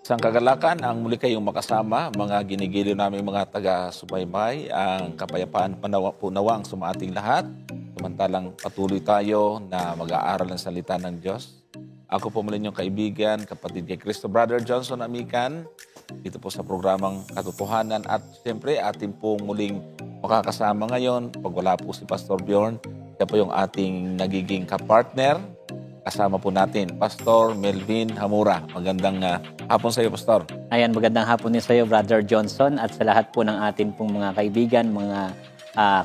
Isang kagalakan ang muli kayong makasama, mga ginigiliw namin mga taga-subaybay, ang kapayapaan punawa ang sumating lahat. Samantalang patuloy tayo na mag-aaral ng salita ng Diyos. Ako po muli inyong kaibigan, kapatid kay Cristo, Brother Johnson Amican, dito po sa programang Katotohanan. At siyempre, atin pong muling makakasama ngayon, pag wala po si Pastor Bjorn, siya po yung ating nagiging kapartner. Kasama po natin, Pastor Melvin Hamura. Magandang hapon sa iyo, Pastor. Ayan, magandang hapon din sa iyo, Brother Johnson, at sa lahat po ng atin pong mga kaibigan, mga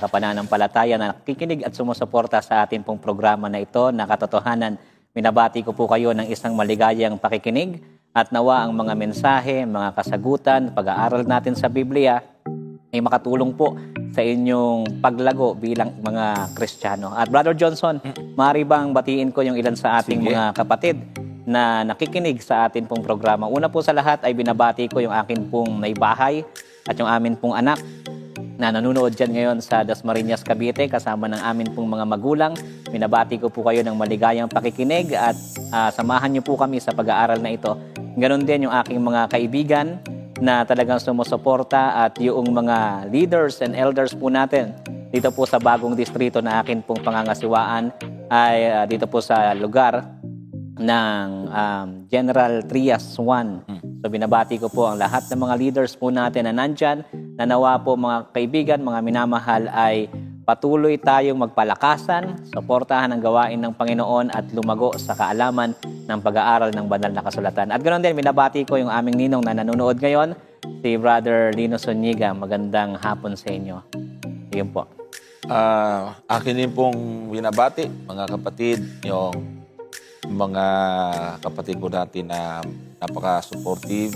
kapananampalataya na nakikinig at sumusuporta sa atin pong programa na ito, na Katotohanan. Minabati ko po kayo ng isang maligayang pakikinig at nawa ang mga mensahe, mga kasagutan, pag-aaral natin sa Biblia ay makatulong po sa inyong paglago bilang mga Kristiyano. At Brother Johnson, maaari bang batiin ko yung ilan sa ating mga kapatid na nakikinig sa atin pong programa? Una po sa lahat ay binabati ko yung akin pong naibahay at yung amin pong anak na nanonood dyan ngayon sa Dasmariñas, Cavite, kasama ng amin pong mga magulang. Binabati ko po kayo ng maligayang pakikinig at samahan niyo po kami sa pag-aaral na ito. Ganon din yung aking mga kaibigan na talagang sumusuporta at yung mga leaders and elders po natin dito po sa bagong distrito na akin pong pangangasiwaan ay dito po sa lugar ng General Trias 1. So binabati ko po ang lahat ng mga leaders po natin na nandyan, na nawa po mga kaibigan, mga minamahal, ay patuloy tayong magpalakasan, suportahan ang gawain ng Panginoon at lumago sa kaalaman ng pag-aaral ng banal na kasulatan. At ganoon din, binabati ko yung aming ninong na nanonood ngayon, si Brother Lino Soniga. Magandang hapon sa inyo. Yun po. Akin din pong binabati, mga kapatid, yung mga kapatid po natin na napaka-supportive,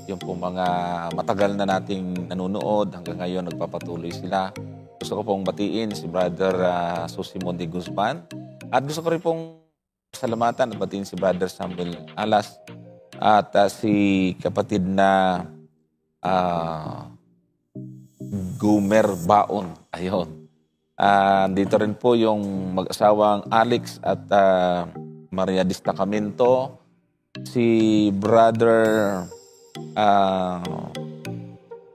yung po mga matagal na nating nanonood, hanggang ngayon nagpapatuloy sila. Gusto ko pong batiin si Brother Susimon de Guzman. At gusto ko rin pong salamatan at batiin si Brother Samuel Alas at si kapatid na Gumer Baon. Ayun. Dito rin po yung mag-asawang Alex at Maria Destacamento, si Brother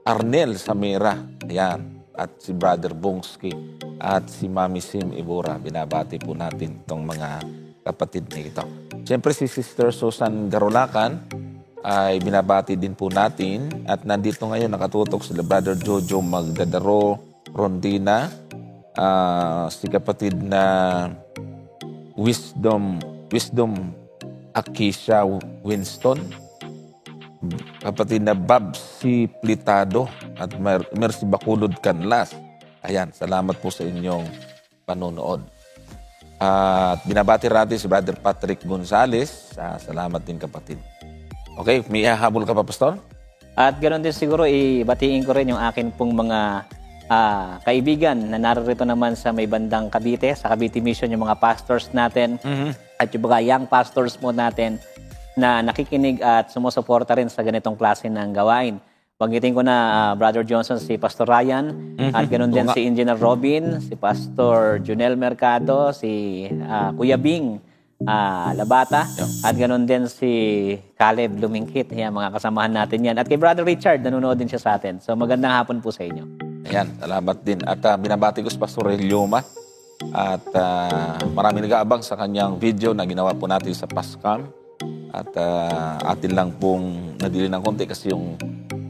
Arnel Samira, ayan, at si Brother Bongski, at si Mami Sim Ibora. Binabati po natin itong mga kapatid na ito. Siyempre si Sister Susan Garulacan ay binabati din po natin, at nandito ngayon nakatutok sila Brother Jojo Magdadaro Rondina, si kapatid na Wisdom Akisha Winston, kapatid na Babsi Plitado at Mercy Bakulod Canlas. Ayan, salamat po sa inyong panonood. At binabati natin si Brother Patrick Gonzales. Salamat din, kapatid. Okay, may hahabol ka pa, Pastor? At ganoon din siguro, ibatiin ko rin yung akin pong mga kaibigan na narito naman sa may bandang Cavite, sa Cavite Mission, yung mga pastors natin at yung mga young pastors mo natin na nakikinig at sumusuporta rin sa ganitong klase ng gawain. Banggitin ko na Brother Johnson, si Pastor Ryan, at ganoon din si Engineer Robin, si Pastor Junel Mercado, si Kuya Bing Labata, at ganoon din si Caleb Lumingkit. Yan, mga kasamahan natin yan. At kay Brother Richard, nanonood din siya sa atin. So magandang hapon po sa inyo. Ayan, salamat din. At binabati ko si Pastor Elioma. At marami nag-aabang sa kanyang video na ginawa po natin sa Pascam. At atin lang pong nadili ng konti kasi yung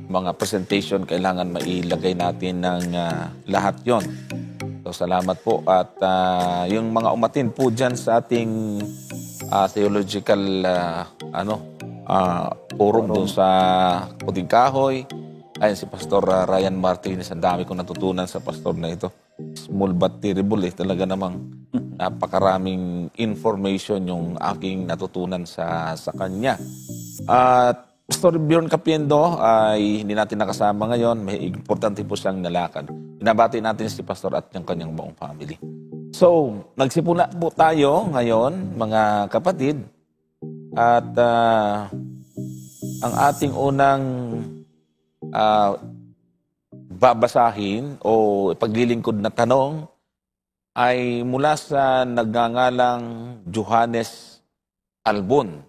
mga presentation kailangan mailagay natin ng lahat yon. So salamat po. At yung mga umatin po dyan sa ating theological forum doon sa Puting Kahoy. Ayun, si Pastor Ryan Martinez, ang dami kong natutunan sa pastor na ito. Small but terrible Talaga namang napakaraming information yung aking natutunan sa kanya. At Pastor Bjorn Capiendo ay hindi natin nakasama ngayon. May importante po siyang nalakad. Binabati natin si Pastor at yung kanyang buong family. So, nagsimula po tayo ngayon, mga kapatid. At ang ating unang babasahin o paglilingkod na tanong ay mula sa nagngangalang Johannes Albon.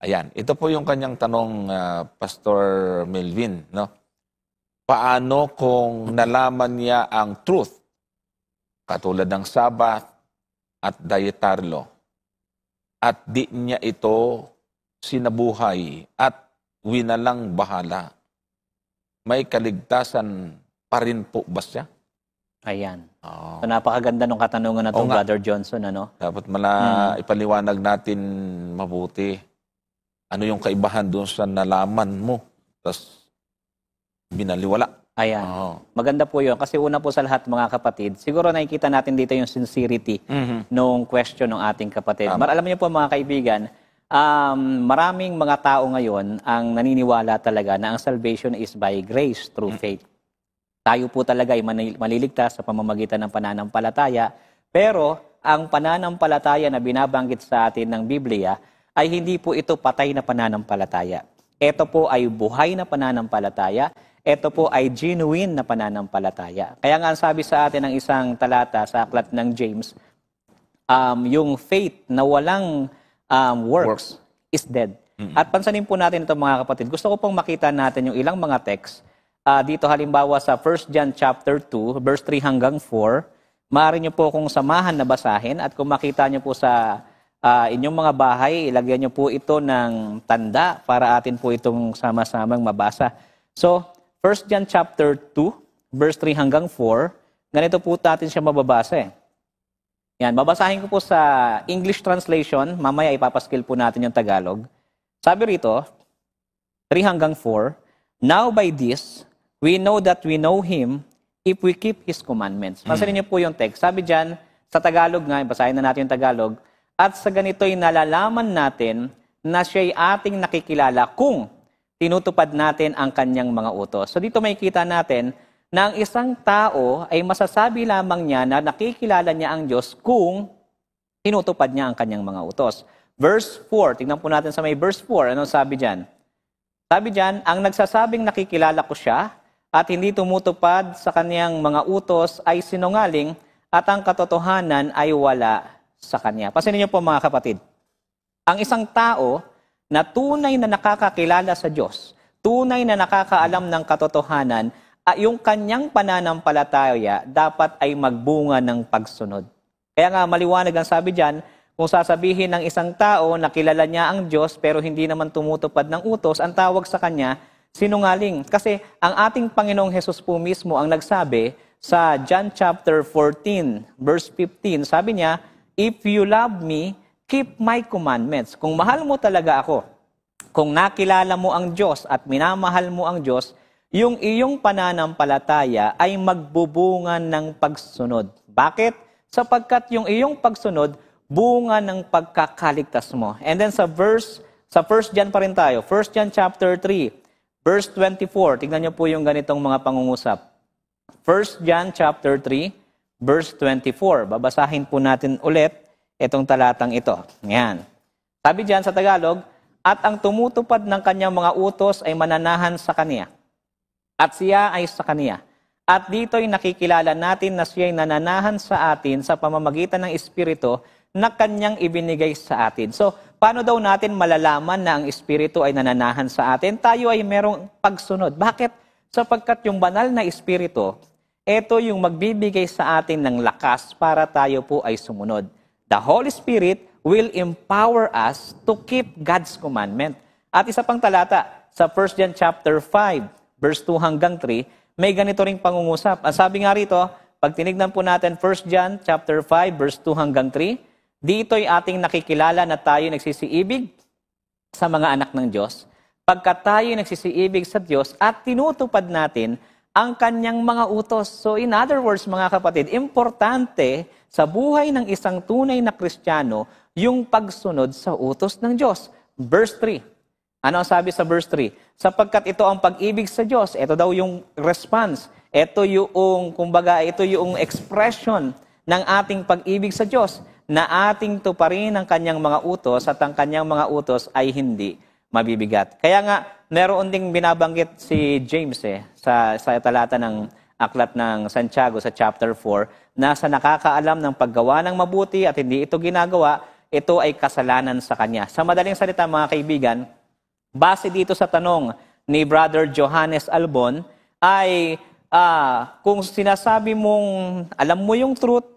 Ayan, ito po yung kanyang tanong, Pastor Melvin, no? Paano kung nalaman niya ang truth, katulad ng Sabbath at dietary law, at di niya ito sinabuhay at winalang bahala? May kaligtasan pa rin po ba siya? Ayan. Oo. So napakaganda ng katanungan na to, Oo nga. Brother Johnson, ano? Dapat ipaliwanag natin mabuti. Ano yung kaibahan doon sa nalaman mo, tapos binaliwala. Ayan. Oo. Maganda po yun. Kasi una po sa lahat, mga kapatid, siguro nakikita natin dito yung sincerity nung question ng ating kapatid. Alam niyo po, mga kaibigan, maraming mga tao ngayon ang naniniwala talaga na ang salvation is by grace through faith. Tayo po talaga ay maliligtas sa pamamagitan ng pananampalataya. Pero ang pananampalataya na binabanggit sa atin ng Biblia ay hindi po ito patay na pananampalataya. Ito po ay buhay na pananampalataya. Ito po ay genuine na pananampalataya. Kaya nga sabi sa atin ng isang talata sa aklat ng James, yung faith na walang works is dead. At pansanin po natin ito, mga kapatid. Gusto ko pong makita natin yung ilang mga text. Dito halimbawa sa 1 John chapter 2, verse 3 hanggang 4, maaari nyo po kung samahan na basahin at kung makita nyo po sa inyong mga bahay, ilagyan nyo po ito ng tanda para atin po itong sama-samang mabasa. So, 1 John chapter 2, verse 3 hanggang 4, ganito po natin siya mababasa eh. Yan, babasahin ko po sa English translation, mamaya ipapaskil po natin yung Tagalog. Sabi rito, 3 hanggang 4, Now by this, we know that we know Him if we keep His commandments. Pansinin niyo po yung text. Sabi dyan, sa Tagalog nga, basahin na natin yung Tagalog, at sa ganito'y nalalaman natin na siya'y ating nakikilala kung tinutupad natin ang kanyang mga utos. So dito makikita natin na ang isang tao ay masasabi lamang niya na nakikilala niya ang Diyos kung tinutupad niya ang kanyang mga utos. Verse 4, tingnan po natin sa may verse 4, anong sabi dyan? Sabi dyan, ang nagsasabing nakikilala ko siya at hindi tumutupad sa kanyang mga utos ay sinungaling at ang katotohanan ay wala sa kanya. Pansinin niyo po, mga kapatid, ang isang tao na tunay na nakakakilala sa Diyos, tunay na nakakaalam ng katotohanan, yung kanyang pananampalataya dapat ay magbunga ng pagsunod. Kaya nga maliwanag ang sabi dyan, kung sasabihin ng isang tao na kilala niya ang Diyos pero hindi naman tumutupad ng utos, ang tawag sa kanya, sinungaling. Kasi ang ating Panginoong Hesus po mismo ang nagsabi sa John chapter 14, verse 15, sabi niya, If you love me, keep my commandments. Kung mahal mo talaga ako, kung nakilala mo ang Diyos at minamahal mo ang Diyos, yung iyong pananampalataya ay magbubunga ng pagsunod. Bakit? Sapagkat yung iyong pagsunod, bunga ng pagkakaligtas mo. And then sa 1 John pa rin tayo, 1 John chapter 3, verse 24, tignan niyo po yung ganitong mga pangungusap. 1 John chapter 3, verse 24. Babasahin po natin ulit itong talatang ito. Yan. Sabi diyan sa Tagalog, at ang tumutupad ng kanyang mga utos ay mananahan sa kaniya. At siya ay sa kaniya. At dito'y nakikilala natin na siya ay nananahan sa atin sa pamamagitan ng Espiritu na kanyang ibinigay sa atin. So, paano daw natin malalaman na ang Espiritu ay nananahan sa atin? Tayo ay merong pagsunod. Bakit? Sapagkat yung banal na Espiritu, ito yung magbibigay sa atin ng lakas para tayo po ay sumunod. The Holy Spirit will empower us to keep God's commandment. At isa pang talata, sa 1 John chapter 5, verse 2 hanggang 3, may ganito ring pangungusap. Ang sabi nga rito, pag tinignan po natin 1 John chapter 5, verse 2 hanggang 3, dito'y ating nakikilala na tayo nagsisiibig sa mga anak ng Diyos, pagkat tayo nagsisiibig sa Diyos at tinutupad natin ang kanyang mga utos. So in other words, mga kapatid, importante sa buhay ng isang tunay na Kristiyano yung pagsunod sa utos ng Diyos. Verse 3. Ano ang sabi sa verse 3? Sapagkat ito ang pag-ibig sa Diyos, ito daw yung response, ito yung, kumbaga, ito yung expression ng ating pag-ibig sa Diyos, na ating tuparin ang kanyang mga utos at ang kanyang mga utos ay hindi mabibigat. Kaya nga, meron ding binabanggit si James sa talata ng aklat ng Santiago sa chapter 4, na sa nakakaalam ng paggawa ng mabuti at hindi ito ginagawa, ito ay kasalanan sa kanya. Sa madaling salita mga kaibigan, base dito sa tanong ni Brother Johannes Albon, ay kung sinasabi mong alam mo yung truth,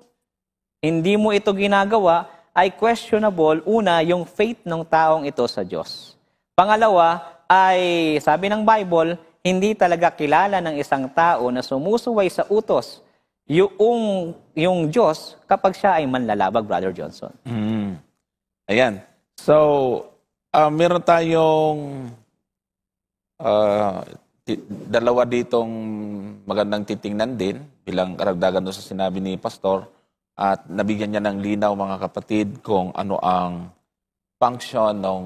hindi mo ito ginagawa, ay questionable, una, yung faith ng taong ito sa Diyos. Pangalawa, ay sabi ng Bible, hindi talaga kilala ng isang tao na sumusuway sa utos yung Diyos kapag siya ay manlalabag, Brother Johnson. Ayan. So, meron tayong dalawa ditong magandang titingnan din bilang karagdagan doon sa sinabi ni Pastor at nabigyan niya ng linaw mga kapatid kung ano ang function ng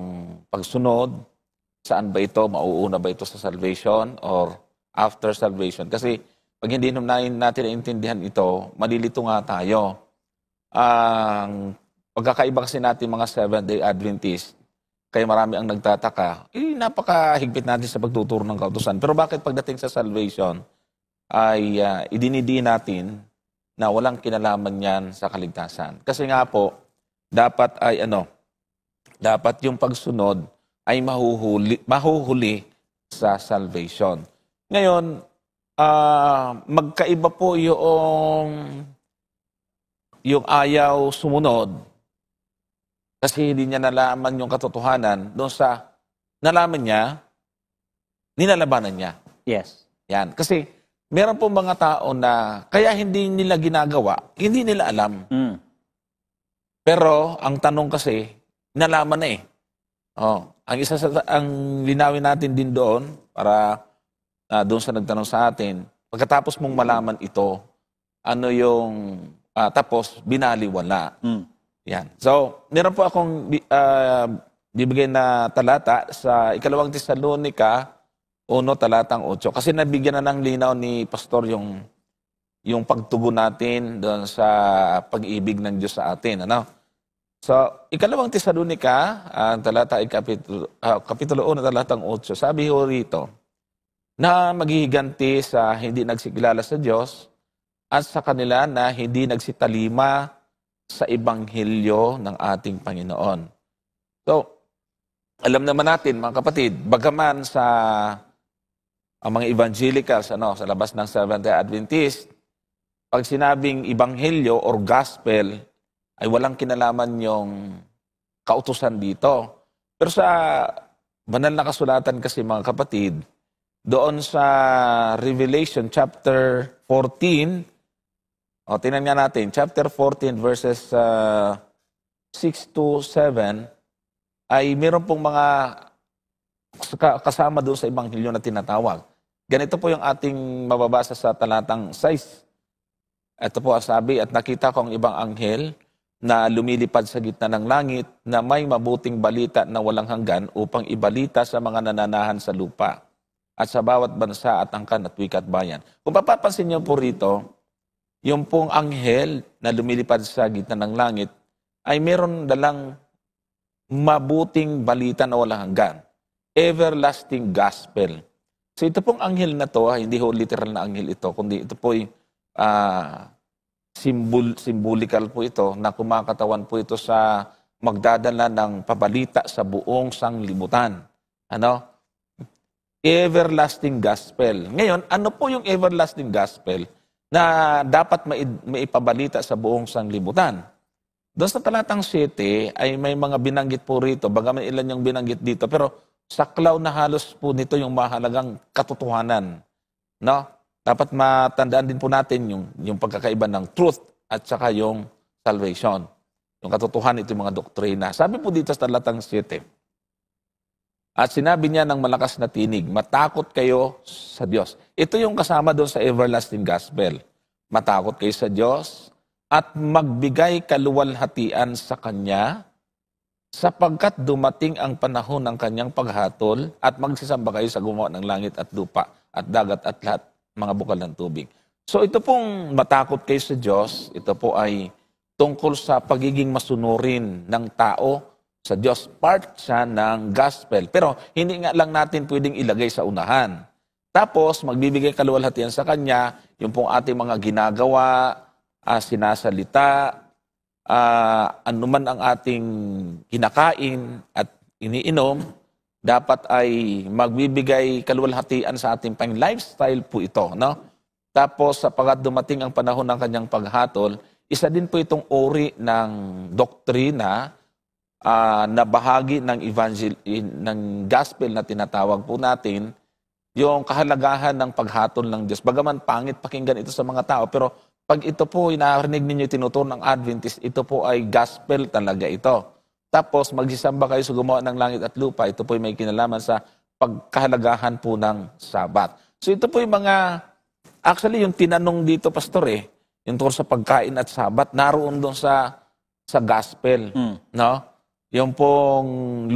pagsunod, saan ba ito, mauuna ba ito sa salvation or after salvation. Kasi pag hindi natin naintindihan ito, malilito nga tayo. Ang pagkakaiba kasi natin mga Seventh-day Adventist, kaya marami ang nagtataka, napakahigpit natin sa pagtuturo ng kautusan. Pero bakit pagdating sa salvation, ay idinidiin natin na walang kinalaman yan sa kaligtasan? Kasi nga po, dapat yung pagsunod ay mahuhuli sa salvation. Ngayon, magkaiba po yung ayaw sumunod kasi hindi niya nalaman yung katotohanan doon sa nalaman niya, ninalabanan niya. Yes. Yan. Kasi meron po mga tao na kaya hindi nila ginagawa, hindi nila alam. Pero ang tanong kasi, nalaman na eh. Ang linawin natin din doon para doon sa nagtanong sa atin, pagkatapos mong malaman ito, ano yung tapos binaliwala. Yan. So, meron po akong bibigay na talata sa 2 Tesalonica 1, talatang 8. Kasi nabigyan na ng linaw ni Pastor yung pagtugon natin doon sa pag-ibig ng Diyos sa atin. Ano? So, 2 Tesalonica, talata ay kapitulo 1, talatang 8. Sabi ho rito, na maghihiganti sa hindi nagsikilala sa Diyos at sa kanila na hindi nagsitalima sa ebanghelyo ng ating Panginoon. So, alam naman natin mga kapatid, bagaman sa ang mga evangelicals sa labas ng Seventh-day Adventist, pag sinabing ebanghelyo or gospel, ay walang kinalaman yung kautusan dito. Pero sa banal na kasulatan kasi mga kapatid, doon sa Revelation chapter 14, tingnan nga natin, chapter 14 verses 6 to 7, ay meron pong mga kasama doon sa ebanghelyo na tinatawag. Ganito po yung ating mababasa sa talatang 6. Ito po ang sabi, at nakita ko ang ibang anghel na lumilipad sa gitna ng langit na may mabuting balita na walang hanggan upang ibalita sa mga nananahan sa lupa at sa bawat bansa at angkan at wika at bayan. Kung papapansin niyo po rito, yung pong anghel na lumilipad sa gitna ng langit ay meron dalang mabuting balita na walang hanggan. Everlasting gospel. So ito pong anghel na to, hindi ho literal na anghel ito, kundi ito po ay symbolical po ito na kumakatawan po ito sa magdadala ng pabalita sa buong sanglibutan. Everlasting gospel. Ngayon, ano po yung everlasting gospel na dapat maipabalita sa buong sanglibutan? Doon sa talatang 7 ay may mga binanggit po rito, bagaman ilan yung binanggit dito, pero saklaw na halos po nito yung mahalagang katotohanan. Dapat matandaan din po natin yung pagkakaiba ng truth at saka yung salvation. Yung katotohanan, ito yung mga doktrina. Sabi po dito sa talatang 7, at sinabi niya ng malakas na tinig, matakot kayo sa Diyos. Ito yung kasama doon sa everlasting gospel. Matakot kayo sa Diyos at magbigay kaluwalhatian sa Kanya sapagkat dumating ang panahon ng Kanyang paghatol at magsisamba kayo sa gumawa ng langit at lupa at dagat at lahat mga bukal ng tubig. So ito pong matakot kayo sa Diyos, ito po ay tungkol sa pagiging masunurin ng tao sa Diyos. Part siya ng gospel. Pero hindi nga lang natin pwedeng ilagay sa unahan. Tapos magbibigay kaluwalhatian sa Kanya, yung pong ating mga ginagawa, sinasalita, anuman ang ating kinakain at iniinom, dapat ay magbibigay kaluwalhatian sa ating lifestyle po ito, no? Tapos, sapagat dumating ang panahon ng kanyang paghatol, isa din po itong uri ng doktrina na bahagi ng ng gospel na tinatawag po natin, yung kahalagahan ng paghatol ng Diyos. Bagaman pangit pakinggan ito sa mga tao, pero pag ito po, inarinig ninyo tinuturo ng Adventist, ito po ay gospel talaga ito. Tapos, magsisamba kayo sa gumawa ng langit at lupa, ito po ay may kinalaman sa pagkahalagahan po ng Sabat. So ito po yung actually yung tinanong dito, Pastor, yung tungkol sa pagkain at Sabat, naroon doon sa gospel, no? Yung pong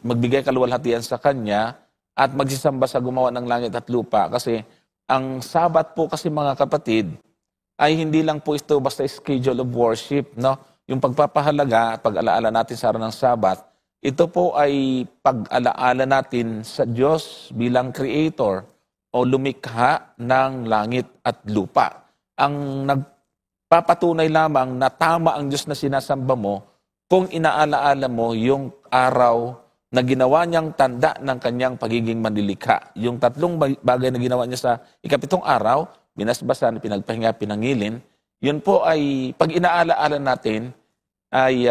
magbigay kaluwalhatian sa Kanya at magsisamba sa gumawa ng langit at lupa. Kasi ang Sabat po kasi, mga kapatid, ay hindi lang po ito basta schedule of worship, no? Yung pagpapahalaga at pag-alaala natin sa araw ng Sabat, ito po ay pag-alaala natin sa Diyos bilang creator o lumikha ng langit at lupa. Ang nagpapatunay lamang na tama ang Diyos na sinasamba mo kung inaalaala mo yung araw na ginawa niyang tanda ng kanyang pagiging manlilikha. Yung tatlong bagay na ginawa niya sa ikapitong araw, binasbasan, pinagpahinga, pinangilin, yun po ay, pag inaalaala natin, ay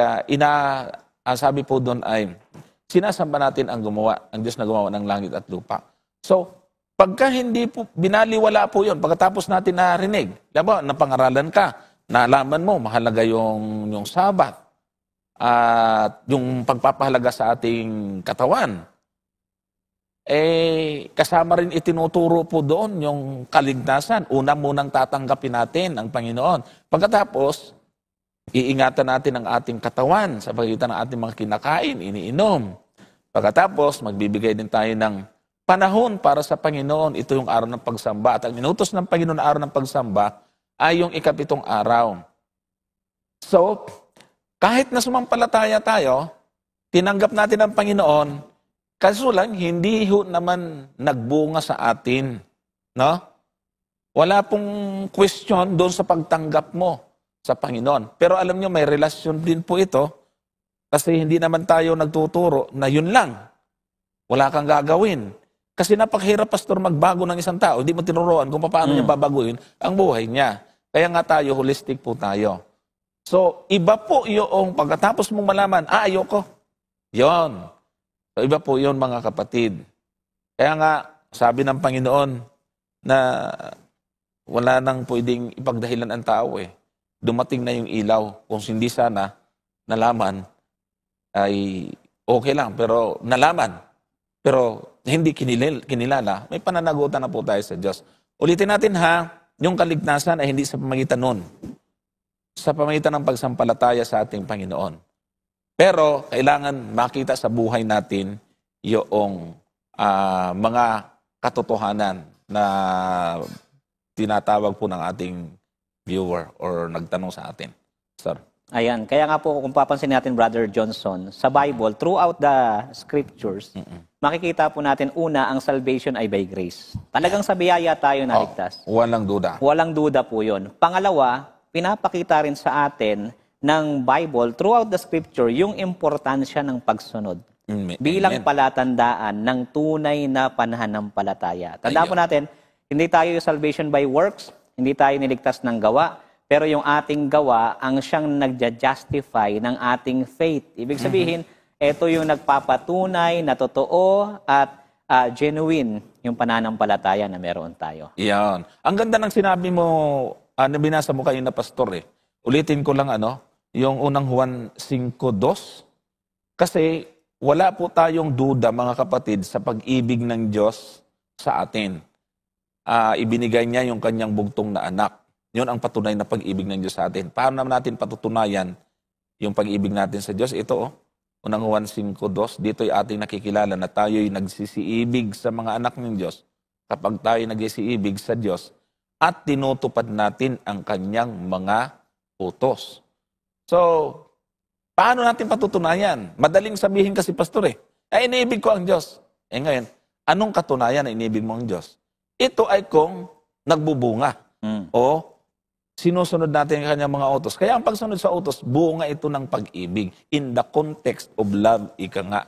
sabi po doon ay, sinasamba natin ang Diyos na gumawa ng langit at lupa. So, pagka hindi po, binaliwala po yun, pagkatapos natin narinig, napangaralan ka, nalaman mo, mahalaga yung Sabat, at yung pagpapahalaga sa ating katawan, kasama rin itinuturo po doon yung kaligtasan. Una munang tatanggapin natin ang Panginoon. Pagkatapos, iingatan natin ang ating katawan sa pagitan ng ating mga kinakain, iniinom. Pagkatapos, magbibigay din tayo ng panahon para sa Panginoon. Ito yung araw ng pagsamba. At ang inutos ng Panginoon na araw ng pagsamba ay yung ikapitong araw. So, kahit na sumampalataya tayo, tinanggap natin ang Panginoon, kaso lang, hindi naman nagbunga sa atin. No? Wala pong question doon sa pagtanggap mo sa Panginoon. Pero alam nyo, may relasyon din po ito, kasi hindi naman tayo nagtuturo na yun lang. Wala kang gagawin. Kasi napakahirap, Pastor, magbago ng isang tao. Hindi mo tinuruan kung paano niya babaguhin ang buhay niya. Kaya nga tayo, holistic po tayo. So, iba po yung pagkatapos mong malaman, ayoko. Yon. So, iba po yon, mga kapatid. Kaya nga, sabi ng Panginoon na wala nang pwedeng ipagdahilan ang tao Dumating na yung ilaw. Kung hindi sana nalaman, ay okay lang. Pero nalaman. Pero hindi kinilala. May pananagutan na po tayo sa Diyos. Ulitin natin yung kaligtasan ay hindi sa pamagitan nun. Sa pamagitan ng pagsampalataya sa ating Panginoon. Pero kailangan makita sa buhay natin yung mga katotohanan na tinatawag po ng ating viewer or nagtanong sa atin. Sir. Ayan, kaya nga po kung papansin natin, Brother Johnson, sa Bible, throughout the scriptures, makikita po natin una, ang salvation ay by grace. Talagang sa biyaya tayo naligtas. Walang duda. Walang duda po yun. Pangalawa, pinapakita rin sa atin ng Bible, throughout the scripture, yung importansya ng pagsunod. Bilang palatandaan ng tunay na pananampalataya. Tandaan po natin, hindi tayo salvation by works, hindi tayo niligtas ng gawa, pero yung ating gawa ang siyang nagja-justify ng ating faith. Ibig sabihin, ito yung nagpapatunay na totoo at genuine yung pananampalataya na meron tayo. Iyan. Ang ganda ng sinabi mo, binasa mo kayo na, Pastor. Ulitin ko lang yung unang Juan 5:2. Kasi wala po tayong duda, mga kapatid, sa pag-ibig ng Diyos sa atin. Ibinigay niya yung kanyang bugtong na anak. Yun ang patunay na pag-ibig ng Diyos sa atin. Paano naman natin patutunayan yung pag-ibig natin sa Diyos? Ito, unang Juan 5:2, dito'y ating nakikilala na tayo'y nagsisiibig sa mga anak ng Diyos kapag tayo'y nagsisiibig sa Diyos at tinutupad natin ang kanyang mga utos. So, paano natin patutunayan? Madaling sabihin kasi, Pastor, iniibig ko ang Diyos. Ngayon, anong katunayan na iniibig mo ang Diyos? Ito ay kung nagbubunga o sinusunod natin ang kanyang mga utos. Kaya ang pagsunod sa utos, bunga ito ng pag-ibig. In the context of love, ika nga,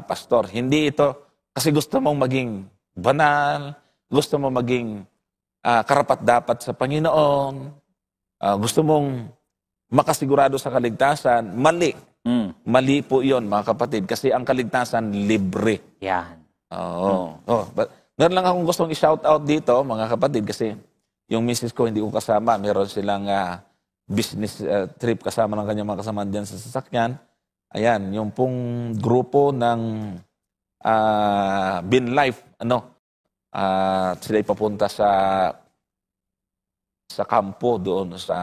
pastor. Hindi ito kasi gusto mong maging banal, gusto mong maging karapat-dapat sa Panginoon, gusto mong makasigurado sa kaligtasan. Mali. Mali po yon mga kapatid. Kasi ang kaligtasan, libre. Yan. Oo. Meron lang akong gustong i-shout out dito, mga kapatid, kasi yung misis ko hindi ko kasama. Meron silang business trip kasama ng kanyang mga kasamahan dyan sa sasakyan. Ayan, yung pong grupo ng Bin Life, sila ipapunta sa kampo doon sa,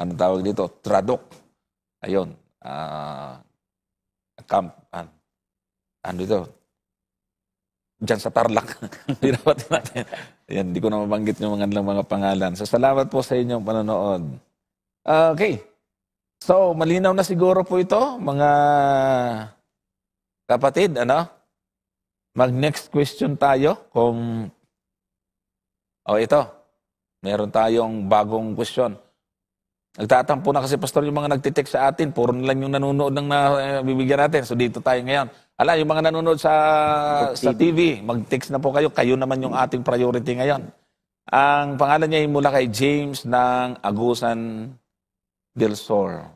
ano tawag dito, Tradok. Ayun, camp, ano dito, dyan sa Tarlac. Hirapat natin. Ayan, hindi ko na mabanggit yung mga pangalan. So, salamat po sa inyong panonood. Okay. So, malinaw na siguro po ito, mga kapatid, Mag-next question tayo kung... ito. Meron tayong bagong question. Nagtatampo na kasi, Pastor, yung mga nagtitext sa atin. Puro na lang yung nanonood ng bibigyan natin. So, dito tayo ngayon. Yung mga nanonood sa TV, mag-text na po kayo. Kayo naman yung ating priority ngayon. Ang pangalan niya ay mula kay James ng Agusan del Sur.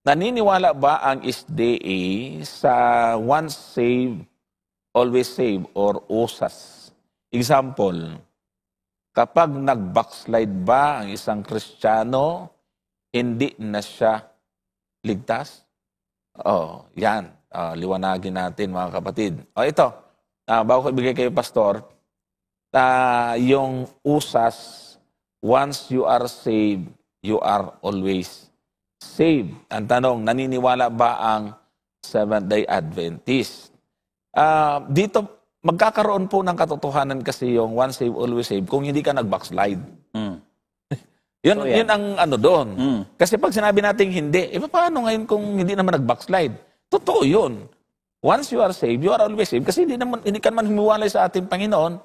Naniniwala ba ang SDA sa once saved, always saved or USAS? Example, kapag nag-backslide ba ang isang Kristiyano, hindi na siya ligtas? Yan. Liwanagin natin, mga kapatid. Ito. Bago ko ibigay kayo, Pastor, yung USAS, once you are saved, you are always saved. Ang tanong, naniniwala ba ang Seventh-day Adventist? Dito, magkakaroon po ng katotohanan kasi yung once saved, always saved kung hindi ka nag-backslide. Yun ang doon. Kasi pag sinabi natin hindi, paano ngayon kung hindi naman nag-backslide? Totoo yun. Once you are saved, you are always saved. Kasi hindi ka naman humiwalay sa ating Panginoon.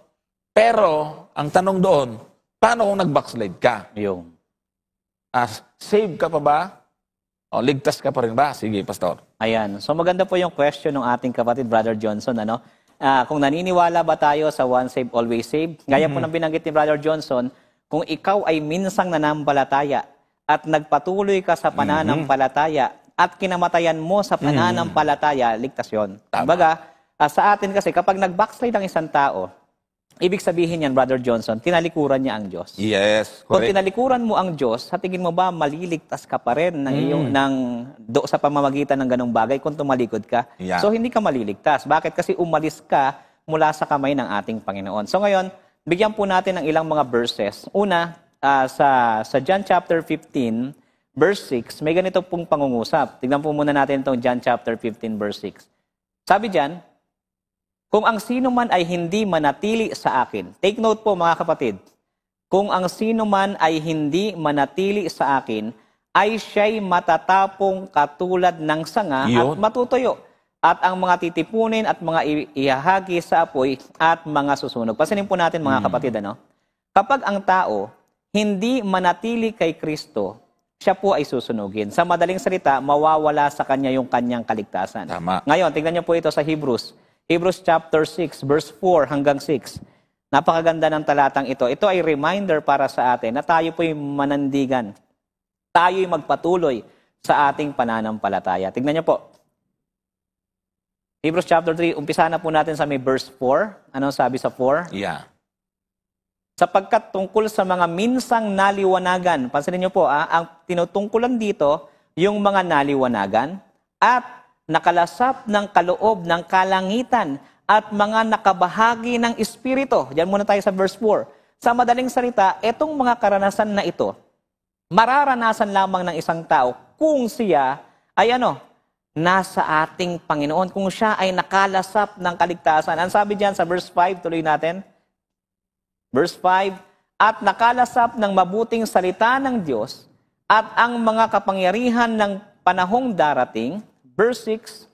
Pero, ang tanong doon, paano kung nag-backslide ka? Yung. Saved ka pa ba? O ligtas ka pa rin ba? Sige, Pastor. Ayan. So maganda po yung question ng ating kapatid, Brother Johnson. Kung naniniwala ba tayo sa once saved, always saved? Gaya po ng binanggit ni Brother Johnson, kung ikaw ay minsang nanampalataya at nagpatuloy ka sa pananampalataya at kinamatayan mo sa pananampalataya, ligtas yun. Kumbaga, sa atin kasi, kapag nag-backslide ang isang tao, ibig sabihin yan, Brother Johnson, tinalikuran niya ang Diyos. Yes, Kung correct. tinalikuran mo ang Diyos, sa tingin mo ba maliligtas ka pa rin sa pamamagitan ng ganong bagay kung tumalikod ka? Yeah. So, hindi ka maliligtas. Bakit? Kasi umalis ka mula sa kamay ng ating Panginoon. So, ngayon, bigyan po natin ng ilang mga verses. Una, sa John chapter 15, verse 6, may ganito pong pangungusap. Tignan po muna natin itong John chapter 15, verse 6. Sabi diyan, kung ang sino man ay hindi manatili sa akin, take note po mga kapatid, kung ang sino man ay hindi manatili sa akin, ay siya'y matatapong katulad ng sanga at matutuyo. At ang mga titipunin at mga ihahagi sa apoy at mga susunog. Pansinin po natin mga kapatid, kapag ang tao hindi manatili kay Kristo, siya po ay susunugin. Sa madaling salita, mawawala sa kanya yung kanyang kaligtasan. Tama. Ngayon, tingnan niyo po ito sa Hebrews. Hebrews chapter 6, verse 4 hanggang 6. Napakaganda ng talatang ito. Ito ay reminder para sa atin na tayo po'y manandigan. Tayo'y magpatuloy sa ating pananampalataya. Tingnan niyo po. Hebrews chapter 3, umpisa na po natin sa may verse 4. Ano sabi sa 4? Yeah. Sapagkat tungkol sa mga minsang naliwanagan, pansinin niyo po, ang tinutungkulan dito, yung mga naliwanagan at nakalasap ng kaloob ng kalangitan at mga nakabahagi ng Espiritu. Diyan muna tayo sa verse 4. Sa madaling salita, itong mga karanasan na ito, mararanasan lamang ng isang tao kung siya ay nasa ating Panginoon, kung siya ay nakalasap ng kaligtasan. Ang sabi diyan sa verse 5, tuloy natin. Verse 5, at nakalasap ng mabuting salita ng Diyos at ang mga kapangyarihan ng panahong darating. Verse 6,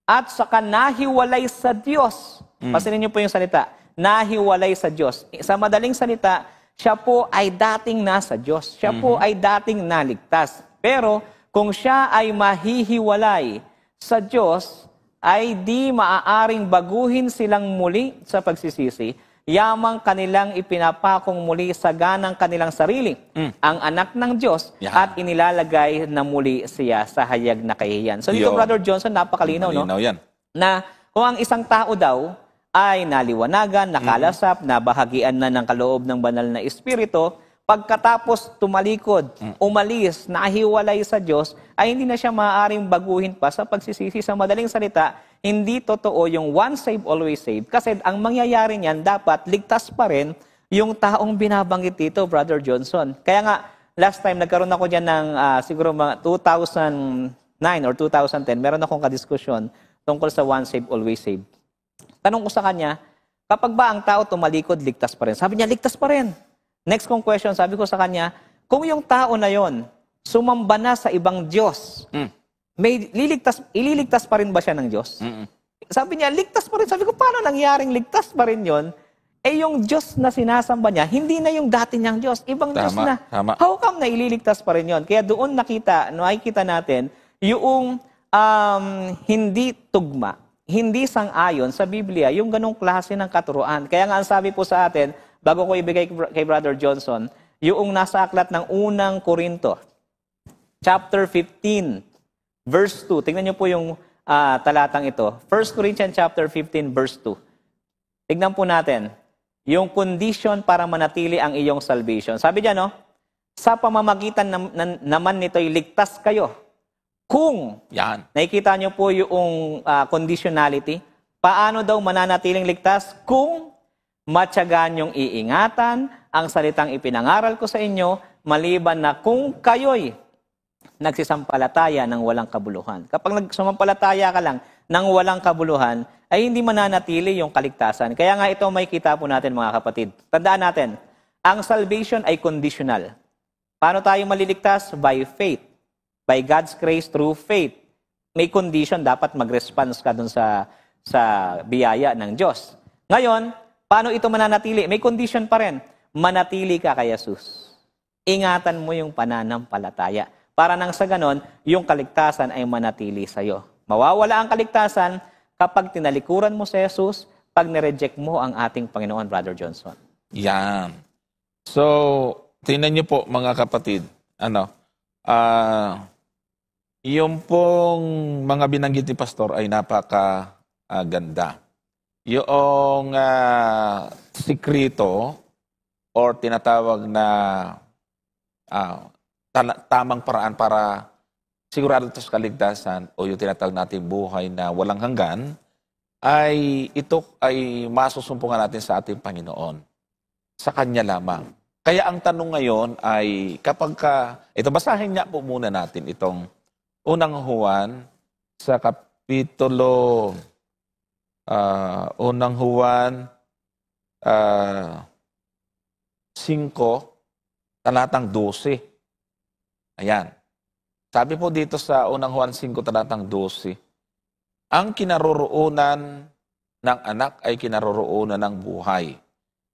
at saka nahiwalay sa Diyos. Pansinin niyo po yung salita. nahiwalay sa Diyos. Sa madaling salita, siya po ay dating nasa Diyos. Siya po ay dating naligtas. Pero kung siya ay mahihiwalay sa Diyos, ay di maaaring baguhin silang muli sa pagsisisi, yamang kanilang ipinapakong muli sa ganang kanilang sarili, ang anak ng Diyos, at inilalagay na muli siya sa hayag na kahihiyan. So dito, Brother Johnson, napakalinaw, no? Malinaw yan. Na kung ang isang tao daw ay naliwanagan, nakalasap, nabahagian na ng kaloob ng banal na Espiritu, pagkatapos tumalikod, umalis, nahiwalay sa Diyos, ay hindi na siya maaaring baguhin pa sa pagsisisi. Sa madaling salita, hindi totoo yung once saved, always saved. Kasi ang mangyayari niyan, dapat ligtas pa rin yung taong binabanggit dito, Brother Johnson. Kaya nga, last time, nagkaroon ako dyan ng siguro mga 2009 or 2010, meron akong kadiskusyon tungkol sa once saved, always saved. Tanong ko sa kanya, kapag ba ang tao tumalikod, ligtas pa rin? Sabi niya, ligtas pa rin. Next kong question, sabi ko sa kanya, kung yung tao na yon sumamba na sa ibang Diyos, may ililigtas pa rin ba siya ng Diyos? Sabi niya, ligtas pa rin. Sabi ko, paano nangyaring ligtas pa rin yon? Eh yung Diyos na sinasamba niya, hindi na yung dati niyang Diyos, ibang Diyos na. Tama. How come na ililigtas pa rin yon? Kaya doon nakikita natin, yung hindi tugma, hindi sang-ayon sa Biblia, yung ganong klase ng katuruan. Kaya nga ang sabi po sa atin, bago ko ibigay kay Brother Johnson, yung nasa aklat ng unang Korinto, chapter 15, verse 2. Tingnan niyo po yung talatang ito. 1 Corinthians chapter 15, verse 2. Tignan po natin, yung condition para manatili ang iyong salvation. Sabi niya, no? Sa pamamagitan naman nito'y ligtas kayo. Kung, nakikita niyo po yung conditionality, paano daw mananatiling ligtas? Kung matyagan niyong iingatan ang salitang ipinangaral ko sa inyo, maliban na kung kayo'y nagsisampalataya ng walang kabuluhan. Kapag nagsumampalataya ka lang ng walang kabuluhan, ay hindi mananatili yung kaligtasan. Kaya nga ito may kita po natin, mga kapatid. Tandaan natin, ang salvation ay conditional. Paano tayo maliligtas? By faith. By God's grace through faith. May condition, dapat mag-response ka dun sa biyaya ng Diyos. Ngayon, paano ito mananatili? May condition pa rin. Manatili ka kay Jesus. Ingatan mo yung pananampalataya. Para nang sa ganon, yung kaligtasan ay manatili sa'yo. Mawawala ang kaligtasan kapag tinalikuran mo si Jesus, pag nireject mo ang ating Panginoon, Brother Johnson. Yan. So, tingnan niyo po, mga kapatid, yung pong mga binanggit ni Pastor ay napaka-ganda. Yung sikrito or tinatawag na tamang paraan para sigurado ito sa kaligtasan o yung tinatawag natin buhay na walang hanggan, ay ito ay masusumpungan natin sa ating Panginoon. Sa Kanya lamang. Kaya ang tanong ngayon ay kapag ito basahin niya po muna natin itong unang Juan sa kapitulo unang Juan 5 talatang 12. Ayan. Sabi po dito sa unang Juan 5 talatang 12, ang kinaroroonan ng anak ay kinaroroonan ng buhay.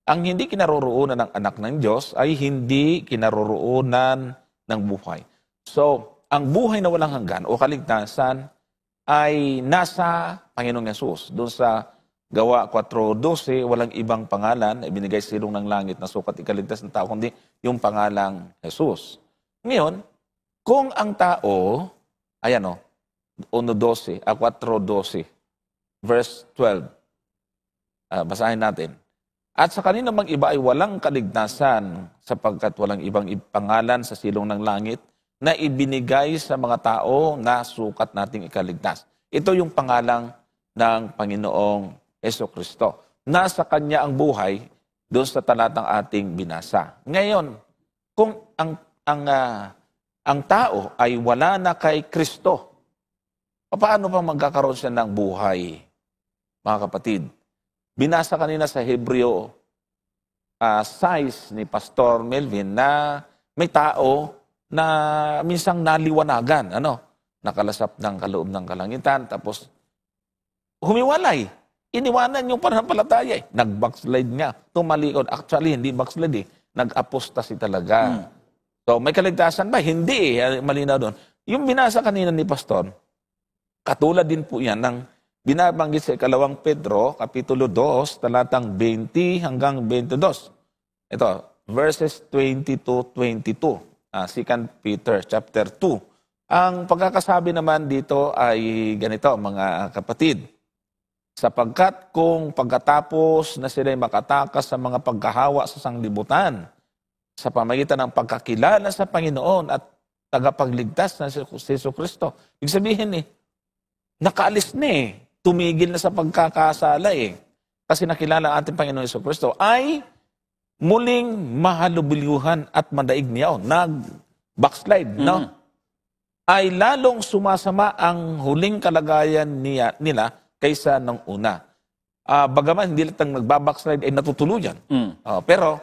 Ang hindi kinaroroonan ng anak ng Diyos ay hindi kinaroroonan ng buhay. So, ang buhay na walang hanggan o kaligtasan ay nasa Panginoong Yesus. Doon sa Gawa 4:12, walang ibang pangalan na ibinigay sa silong ng langit na sukat ikaligtas ng tao, kundi yung pangalang Jesus. Ngayon, kung ang tao, 4:12, verse 12, basahin natin. At sa kanino mang iba ay walang kaligtasan sapagkat walang ibang pangalan sa silong ng langit na ibinigay sa mga tao na sukat nating ikaligtas. Ito yung pangalang ng Panginoong Jesucristo. Nasa Kanya ang buhay doon sa talatang ating binasa. Ngayon, kung ang tao ay wala na kay Kristo, paano pa magkakaroon siya ng buhay, mga kapatid? Binasa kanina sa Hebreo 6 ni Pastor Melvin na may tao na minsang naliwanagan, nakalasap ng kaloob ng kalangitan, tapos humiwalay. iniwanan yung pananampalataya eh. Nag-backslide nga. Tumalikod. Actually, hindi backslide eh. Nag-apostasy talaga. So, may kaligtasan ba? Hindi eh. Malinaw doon. Yung binasa kanina ni Pastor, katulad din po yan ng binabanggit sa 2 Pedro, Kapitulo 2, talatang 20 hanggang 22. Ito, verses 20 to 22. 2 Peter, chapter 2. Ang pagkakasabi naman dito ay ganito, mga kapatid. Sapagkat kung pagkatapos na sila'y makatakas sa mga pagkahawa sa sanglibutan, sa pamagitan ng pagkakilala sa Panginoon at tagapagligtas na si Jesucristo. Ibig sabihin nakaalis na tumigil na sa pagkakasala kasi nakilala ang ating Panginoon Jesucristo, ay muling mahalubiluhan at madaig niya, nag-backslide, no? Ay lalong sumasama ang huling kalagayan nila kaysa nung una. Bagaman hindi lang nagbabackslide ay natutuluyan. Pero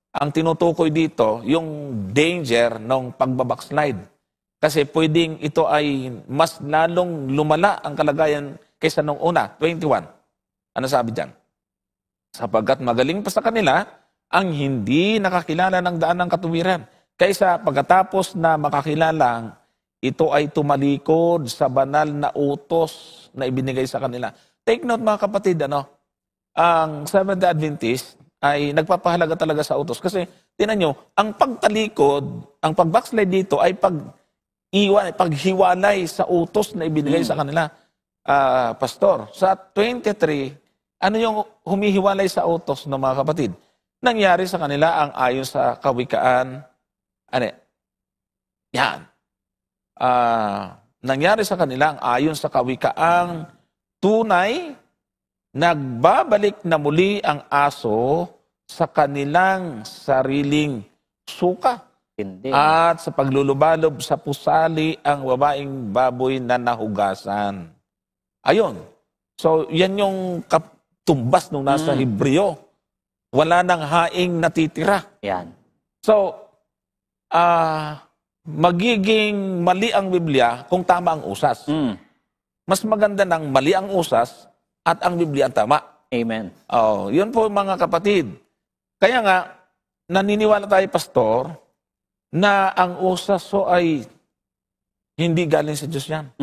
ang tinutukoy dito, yung danger ng pagbabackslide. Kasi pwedeng ito ay mas lalong lumala ang kalagayan kaysa nung una. 21. Ano sabi dyan? Sapagkat magaling pa sa kanila ang hindi nakakilala ng daan ng katuwiran. Kaysa pagkatapos na makakilala, ito ay tumalikod sa banal na utos na ibinigay sa kanila. Take note mga kapatid, ang Seventh-day Adventist ay nagpapahalaga talaga sa utos. Kasi, tinan nyo, ang pagtalikod, ang pag-backslide dito ay paghiwalay sa utos na ibinigay sa kanila. Pastor, sa 23, ano yung humihiwalay sa utos ng mga kapatid? Nangyari sa kanila ang ayon sa kawikaan, nangyari sa kanila ang ayon sa kawikaang tunay, nagbabalik na muli ang aso sa kanilang sariling suka. Hindi. At sa paglulubalob sa pusali ang babaeng baboy na nahugasan. Ayun. So, yan yung tumbas nung nasa Hebreo. Wala nang haing natitira. Yan. So, magiging mali ang Biblia kung tama ang usas. Mas maganda ng mali ang usas at ang Biblia ang tama. Amen. Yun po mga kapatid. Kaya nga, naniniwala tayo, Pastor, na ang usas ay hindi galing sa Diyos yan.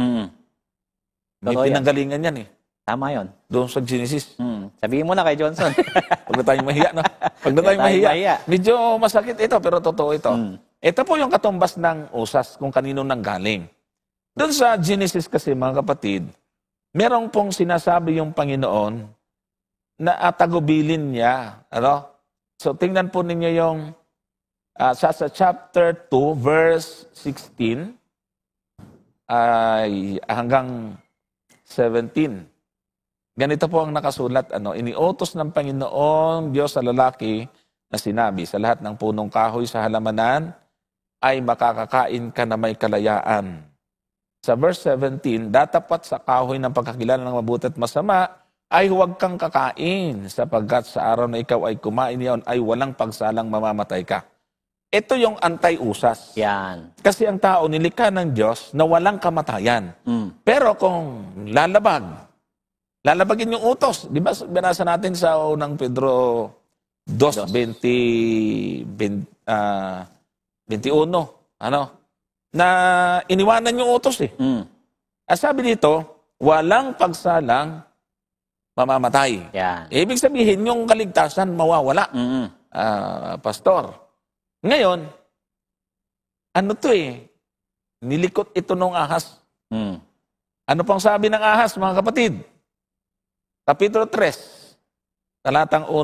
May pinanggalingan yan Tama yun. Doon sa Genesis. Sabihin mo na kay Johnson. Huwag na tayong mahiya, no? Huwag na tayong mahiya. Medyo masakit ito, pero totoo ito. Ito po yung katumbas ng usas kung kanino nang galing. Doon sa Genesis kasi, mga kapatid, merong pong sinasabi yung Panginoon na tagubilin niya. So, tingnan po ninyo yung sa chapter 2, verse 16 ay hanggang 17. Ganito po ang nakasulat, iniutos ng Panginoong Diyos sa lalaki na sinabi, sa lahat ng punong kahoy sa halamanan ay makakakain ka na may kalayaan. Sa verse 17, datapat sa kahoy ng pagkakilala ng mabuti at masama ay huwag kang kakain, sapagkat sa araw na ikaw ay kumain niyon ay walang pagsalang mamamatay ka. Ito yung anti-usas. Yan. Kasi ang tao nilikha ng Diyos na walang kamatayan. Pero kung lalabagin yung utos. Di ba binasa natin sa unang Pedro 2:21, na iniwanan yung utos At sabi dito, walang pagsalang mamamatay. Yan. Ibig sabihin, yung kaligtasan mawawala. Pastor. Ngayon, nilikot ito ng ahas. Ano pang sabi ng ahas, mga kapatid? Kapitulo 3, talatang 1.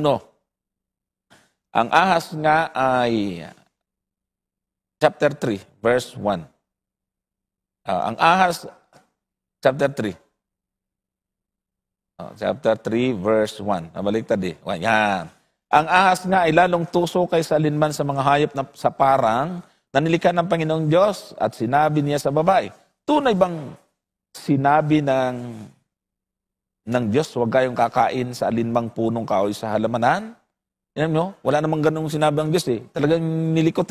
Ang ahas nga ay chapter 3, verse 1. Ang ahas, chapter 3. Chapter 3, verse 1. Nabaliktad Yan. Ang ahas nga ay lalong tuso kaysa alinman sa mga hayop na sa parang na nilikha ng Panginoong Diyos at sinabi niya sa babae. Tunay bang sinabi ng Diyos, huwag kayong kakain sa alinmang punong kahoy sa halamanan? Wala namang ganung sinabi ang Diyos Talagang nilikot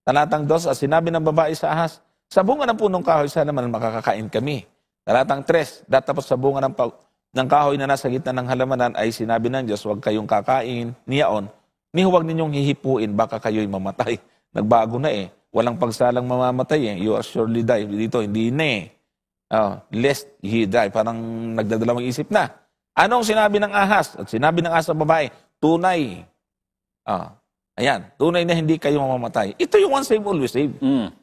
Talatang 2, at sinabi ng babae sa ahas, sa bunga ng punong kahoy sa halamanan makakakain kami. Talatang 3, datapos sa bunga ng ng kahoy na nasa gitna ng halamanan ay sinabi ng Diyos, huwag kayong kakain niyaon, ni huwag ninyong hihipuin, baka kayo'y mamatay. Nagbago na eh. Walang pagsalang mamamatay eh. You are surely die. Dito, hindi na eh. Lest he die. Parang nagdadalawang isip na. Anong sinabi ng ahas? At sinabi ng ahas sa babae, tunay. Ayan, tunay na hindi kayo mamamatay. Ito yung once save, always save.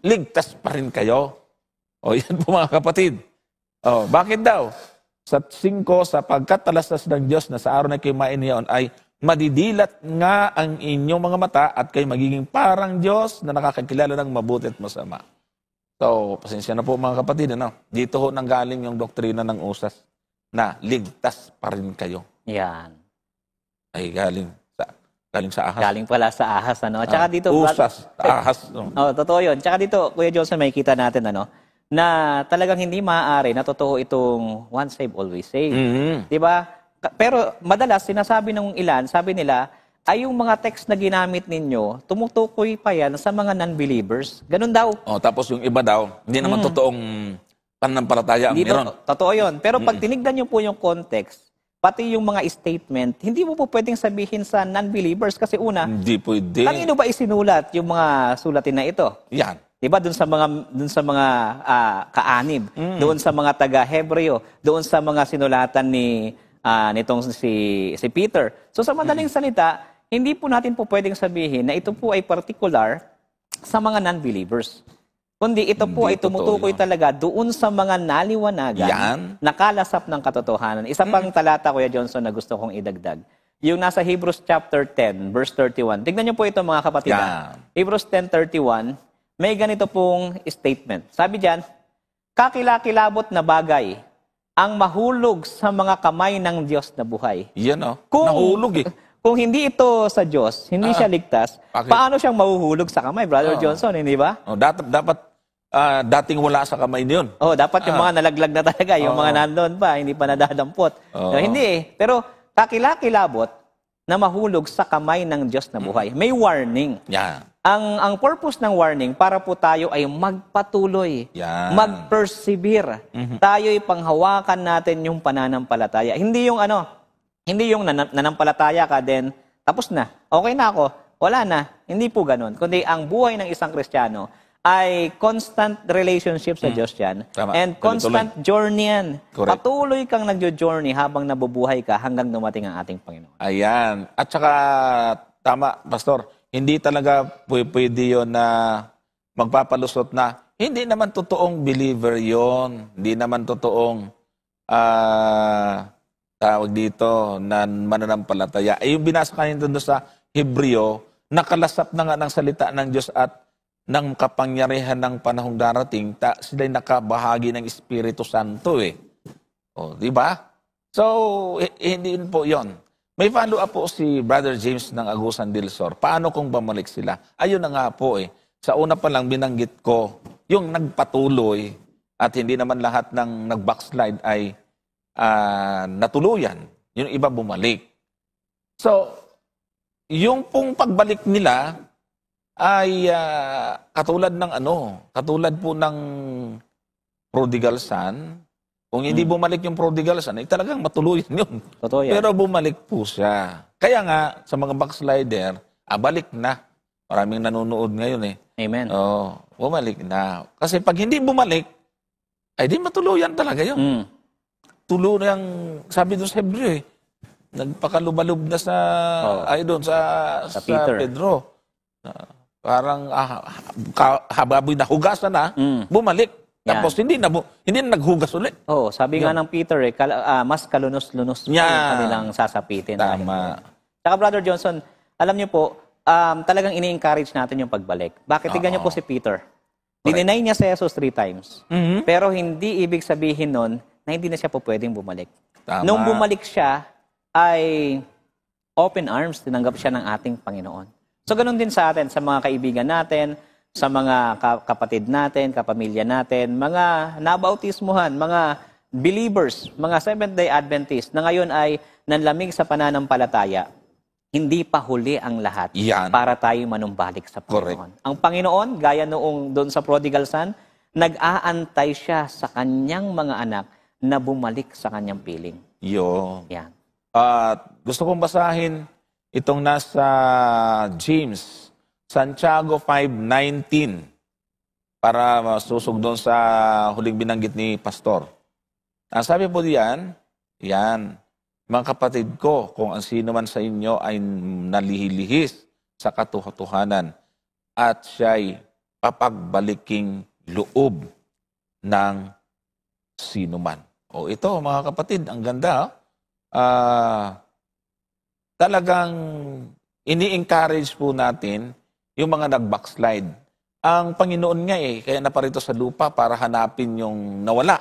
Ligtas pa rin kayo. Yan po mga kapatid. Bakit daw? Sa 5, sapagkat talastas ng Diyos na sa araw na kayo mainiyon ay madidilat nga ang inyong mga mata at kayo magiging parang Diyos na nakakakilala ng mabuti at masama. So, pasensya na po mga kapatid. Dito ho nanggaling yung doktrina ng usas na ligtas pa rin kayo. Yan. Ay galing sa ahas. Galing pala sa ahas. At saka dito, usas, ahas. Totoo yun. Tsaka dito, Kuya Johnson, makikita natin na talagang hindi maaari na totoo itong once save, always save. Di ba? Pero madalas, sinasabi ng ilan, sabi nila, ay yung mga text na ginamit ninyo, tumutukoy pa yan sa mga non-believers. Ganun daw. Tapos yung iba daw, hindi naman totoong pananampalataya ang meron. Totoo yun. Pero pag tinignan nyo po yung context, pati yung mga statement, hindi mo po pwedeng sabihin sa non-believers kasi una, hindi pwede. Kanino ba isinulat yung mga sulatin na ito? Yan. 'Di ba doon sa mga kaanib, doon sa mga taga-Hebreo, doon sa mga sinulatan nitong si Peter. So sa madaling salita, hindi po natin po pwedeng sabihin na ito po ay particular sa mga non-believers. Kundi ito po ay tumutukoy talaga doon sa mga naliwanagan, nakalasap ng katotohanan. Isa pang talata, Kuya Johnson, na gusto kong idagdag. Yung nasa Hebrews chapter 10, verse 31. Tignan niyo po ito mga kapatid. Hebrews 10:31, may ganito pong statement. Sabi diyan, kakilakilabot na bagay ang mahulog sa mga kamay ng Diyos na buhay. Yan nahulog eh. Kung hindi ito sa Diyos, hindi siya ligtas, paano siyang mahuhulog sa kamay, Brother Johnson, hindi ba? Dapat dating wala sa kamay niyon. Dapat yung mga nalaglag na talaga, yung mga nandoon pa, hindi pa nadadampot. Hindi eh. Pero kakilakilabot na mahulog sa kamay ng Diyos na buhay. May warning. Yeah. Ang purpose ng warning, para po tayo ay magpatuloy, mag-persevere. Tayo'y panghawakan natin yung pananampalataya. Hindi yung nanampalataya ka din, tapos na. Okay na ako, wala na. Hindi po ganun. Kundi ang buhay ng isang Kristiyano ay constant relationship sa Diyos yan. Tama. And constant journey yan. Correct. Patuloy kang nagjo-journey habang nabubuhay ka hanggang dumating ang ating Panginoon. Ayan. At saka, tama, Pastor, hindi talaga pwede yun na magpapalusot na hindi naman totoong believer yon, hindi naman totoong tawag dito na mananampalataya. Yung binasa kanina doon sa Hebreo, nakalasap na nga ng salita ng Diyos at ng kapangyarihan ng panahong darating, sila'y nakabahagi ng Espiritu Santo eh. Di ba? So, hindi yun po yon. May follow-up po si Brother James ng Agusan del Sur. Paano kung bumalik sila? Ayun na nga po eh. Sa una pa lang binanggit ko, yung nagpatuloy at hindi naman lahat ng nag-backslide ay natuluyan. Yung iba bumalik. So, yung pong pagbalik nila ay katulad po ng prodigal son. Kung hindi bumalik yung prodigal son, ay talagang matuluyan yun. Totoo yan. Pero bumalik po siya. Kaya nga, sa mga backslider, balik na. Maraming nanonood ngayon eh. Amen. Bumalik na. Kasi pag hindi bumalik, ay di matuluyan talaga yun. Tuluyang, sabi doon sa Hebreo eh, nagpakalubalub na sa Pedro. Parang hababoy na hugasan na, bumalik. Tapos hindi na naghugas ulit. Sabi nga ng Peter mas kalunos-lunos yung kanilang sasapitin. Tama. Saka Brother Johnson, alam niyo po, talagang ini-encourage natin yung pagbalik. Bakit? Tignan niyo po si Peter. Dininay niya si Jesus 3 times. Pero hindi ibig sabihin nun na hindi na siya po pwedeng bumalik. Tama. Nung bumalik siya, ay open arms, tinanggap siya ng ating Panginoon. So ganun din sa atin, sa mga kaibigan natin, sa mga kapatid natin, kapamilya natin, mga nabautismuhan, mga believers, mga Seventh-day Adventists na ngayon ay nanlamig sa pananampalataya, hindi pa huli ang lahat para tayo manumbalik sa Panginoon. Correct. Ang Panginoon, gaya noong doon sa prodigal son, nag-aantay siya sa kanyang mga anak na bumalik sa kanyang piling. Yun. Yan. At gusto kong basahin itong nasa James, Santiago 5:19 para masusog doon sa huling binanggit ni Pastor. Ang sabi po diyan, yan, mga kapatid ko, kung ang sino man sa inyo ay nalihilihis sa katotohanan at siya'y papagbaliking loob ng sino man. O ito, mga kapatid, ang ganda. Talagang ini-encourage po natin yung mga nag-backslide. Ang Panginoon nga kaya naparito sa lupa para hanapin yung nawala.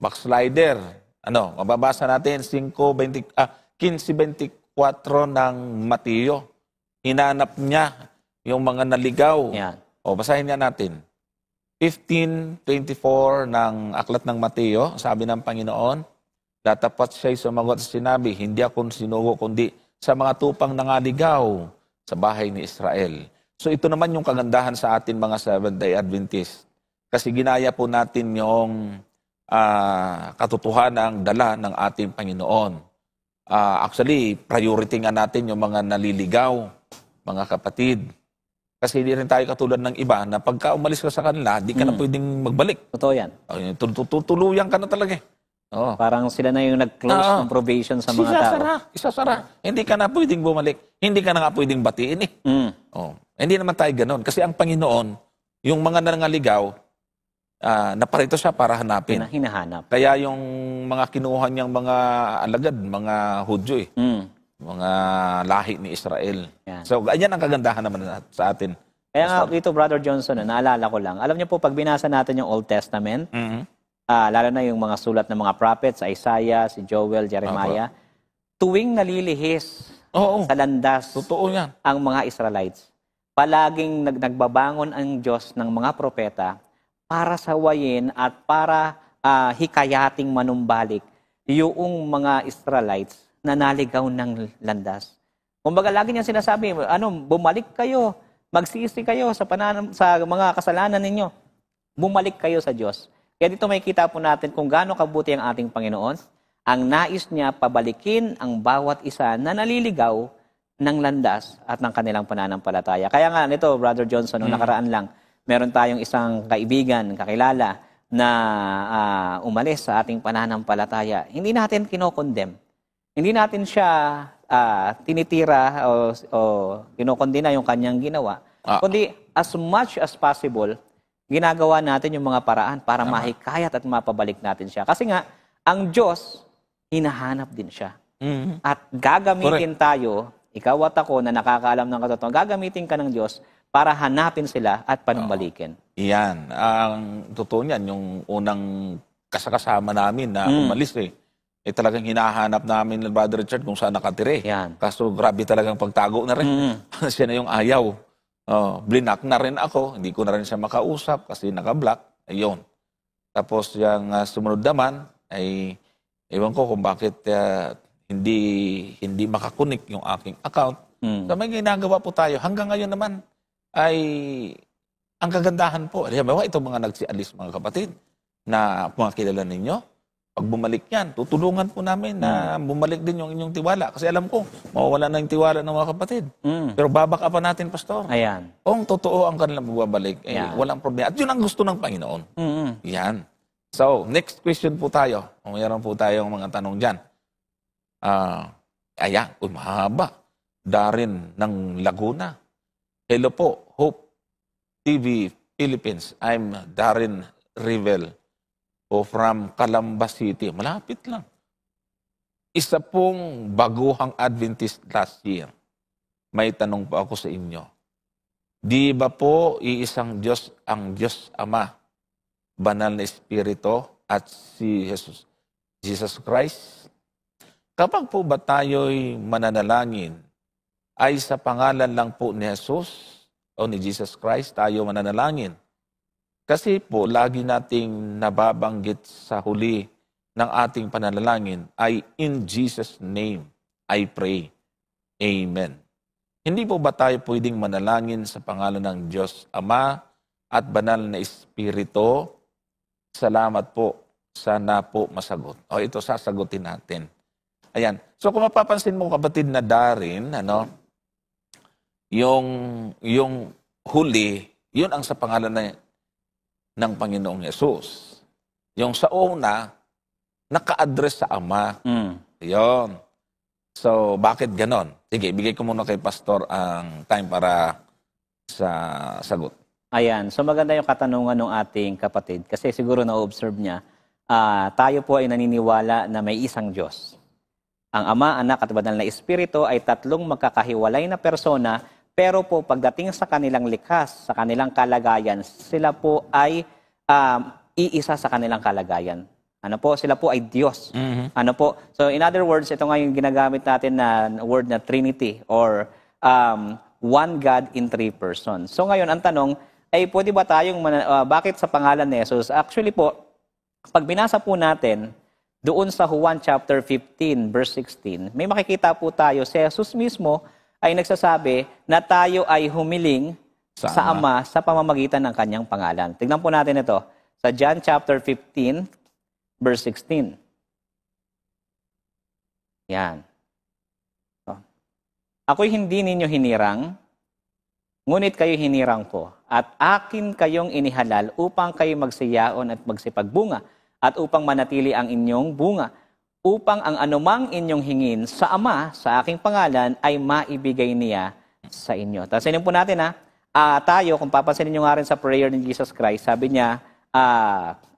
Backslider. Mababasa natin 15:24 ng Mateo. Hinanap niya yung mga naligaw. Yan. O, basahin nga natin. 15:24 ng Aklat ng Mateo, sabi ng Panginoon, datapat siya'y sumagot at sinabi, hindi ako sinugo kundi sa mga tupang nangaligaw sa bahay ni Israel. So ito naman yung kagandahan sa atin mga Seventh-day Adventist. Kasi ginaya po natin yung katotohanan ng dala ng ating Panginoon. Actually, priority nga natin yung mga naliligaw, mga kapatid. Kasi hindi rin tayo katulad ng iba na pagka umalis ka sa kanila, di ka na pwedeng magbalik. Totoo yan. Tutuluyan ka na talaga. Oh. Parang sila na yung nag-close ng probation sa mga tao. Isasara. Hindi ka na pwedeng bumalik. Hindi ka na nga pwedeng batiin Oh. Hindi naman tayo ganun. Kasi ang Panginoon, yung mga nangaligaw, naparito siya para hanapin. Hinahanap. Kaya yung mga kinuha niyang mga alagad, mga Hudyo mga lahi ni Israel. Yan. So, ganyan ang kagandahan naman sa atin. Kaya nga dito, Brother Johnson, naalala ko lang. Alam niyo po, pag binasa natin yung Old Testament, lalo na yung mga sulat ng mga prophets, Isaiah, si Joel, Jeremiah, tuwing nalilihis sa landas Totoo yan. ang mga Israelites, palaging nagbabangon ang Diyos ng mga propeta para sawayin at para hikayating manumbalik yung mga Israelites na naligaw ng landas. Kumbaga, lagi niya sinasabi, bumalik kayo, magsisi kayo sa mga kasalanan ninyo. Bumalik kayo sa Diyos. Kaya dito may kita po natin kung gaano kabuti ang ating Panginoon. Ang nais niya pabalikin ang bawat isa na naliligaw ng landas at ng kanilang pananampalataya. Kaya nga nito, Brother Johnson, nung nakaraan lang, meron tayong isang kaibigan, kakilala, na umalis sa ating pananampalataya. Hindi natin kinokondem. Hindi natin siya tinitira o kinokondena yung kanyang ginawa. Kundi as much as possible, ginagawa natin yung mga paraan para mahikayat at mapabalik natin siya. Kasi nga, ang Diyos, hinahanap din siya. At gagamitin tayo, ikaw at ako na nakakaalam ng katotohanan, gagamitin ka ng Diyos para hanapin sila at panumbalikin. Iyan. Ang totoo niyan, yung unang kasama namin na umalis talagang hinahanap namin ng Brother Richard kung saan nakatire. Yan. Kaso grabe talagang pagtago na rin. Siya na yung ayaw. Blinak na rin ako. Hindi ko na rin siya makausap kasi naka-block. Ayun. Tapos yung sumunod naman ay ewan ko kung bakit hindi makakunik yung aking account. So may ginagawa po tayo. Hanggang ngayon naman ay ang kagandahan po. Halimbawa, itong mga nagsialis mga kapatid na mga kilala ninyo, pag bumalik yan, tutulungan po namin na bumalik din yung inyong tiwala. Kasi alam ko, mawawala na yung tiwala ng mga kapatid. Pero babak pa natin, Pastor. Ayan. Kung totoo ang kanilang babalik, walang problema. At yun ang gusto ng Panginoon. Yan. So, next question po tayo. Kung mayroon po tayong mga tanong dyan. Ayan, mahaba. Darin ng Laguna. Hello po, Hope TV Philippines. I'm Darin Rivel. From Calamba City. Malapit lang. Isa pong baguhang Adventist last year. May tanong po ako sa inyo. Di ba po iisang Diyos ang Diyos Ama, Banal na Espiritu at si Jesus Christ? Kapag po ba tayo'y mananalangin, ay sa pangalan lang po ni Jesus o ni Jesus Christ tayo mananalangin? Kasi po, lagi nating nababanggit sa huli ng ating pananalangin ay in Jesus' name, I pray. Amen. Hindi po ba tayo pwedeng manalangin sa pangalan ng Diyos Ama at Banal na Espiritu? Salamat po. sana po masagot. O ito, sasagutin natin. Ayan. So kung mapapansin mo, kapatid na Darin, yung huli, yun ang sa pangalan ng Panginoong Yesus. Yung sa una, naka-address sa Ama. Yun. So, bakit ganon? Sige, bigay ko muna kay Pastor ang time para sa sagot. Ayan. So maganda yung katanungan ng ating kapatid kasi siguro na-observe niya, tayo po ay naniniwala na may isang Diyos. Ang Ama, Anak at Banal na Espiritu ay tatlong magkakahiwalay na persona, pero po pagdating sa kanilang likas, sa kanilang kalagayan, sila po ay iisa sa kanilang kalagayan. Ano po? Sila po ay Diyos. Ano po? So in other words, ito nga yung ginagamit natin na word na Trinity or one God in three persons. So ngayon, ang tanong ay pwede ba tayong, bakit sa pangalan ni Jesus? Actually po, pag binasa po natin, doon sa Juan chapter 15, verse 16, may makikita po tayo, si Jesus mismo ay nagsasabi na tayo ay humiling sa Ama sa pamamagitan ng kanyang pangalan. Tignan po natin ito. Sa John chapter 15, verse 16. Yan. So, ako'y hindi ninyo hinirang, ngunit kayo hinirang ko, at akin kayong inihalal upang kayo magsiyaon at magsipagbunga, at upang manatili ang inyong bunga, upang ang anumang inyong hingin sa Ama, sa aking pangalan, ay maibigay niya sa inyo. Tasinin po natin tayo, kung papansinin nyo nga rin sa prayer ni Jesus Christ, sabi niya,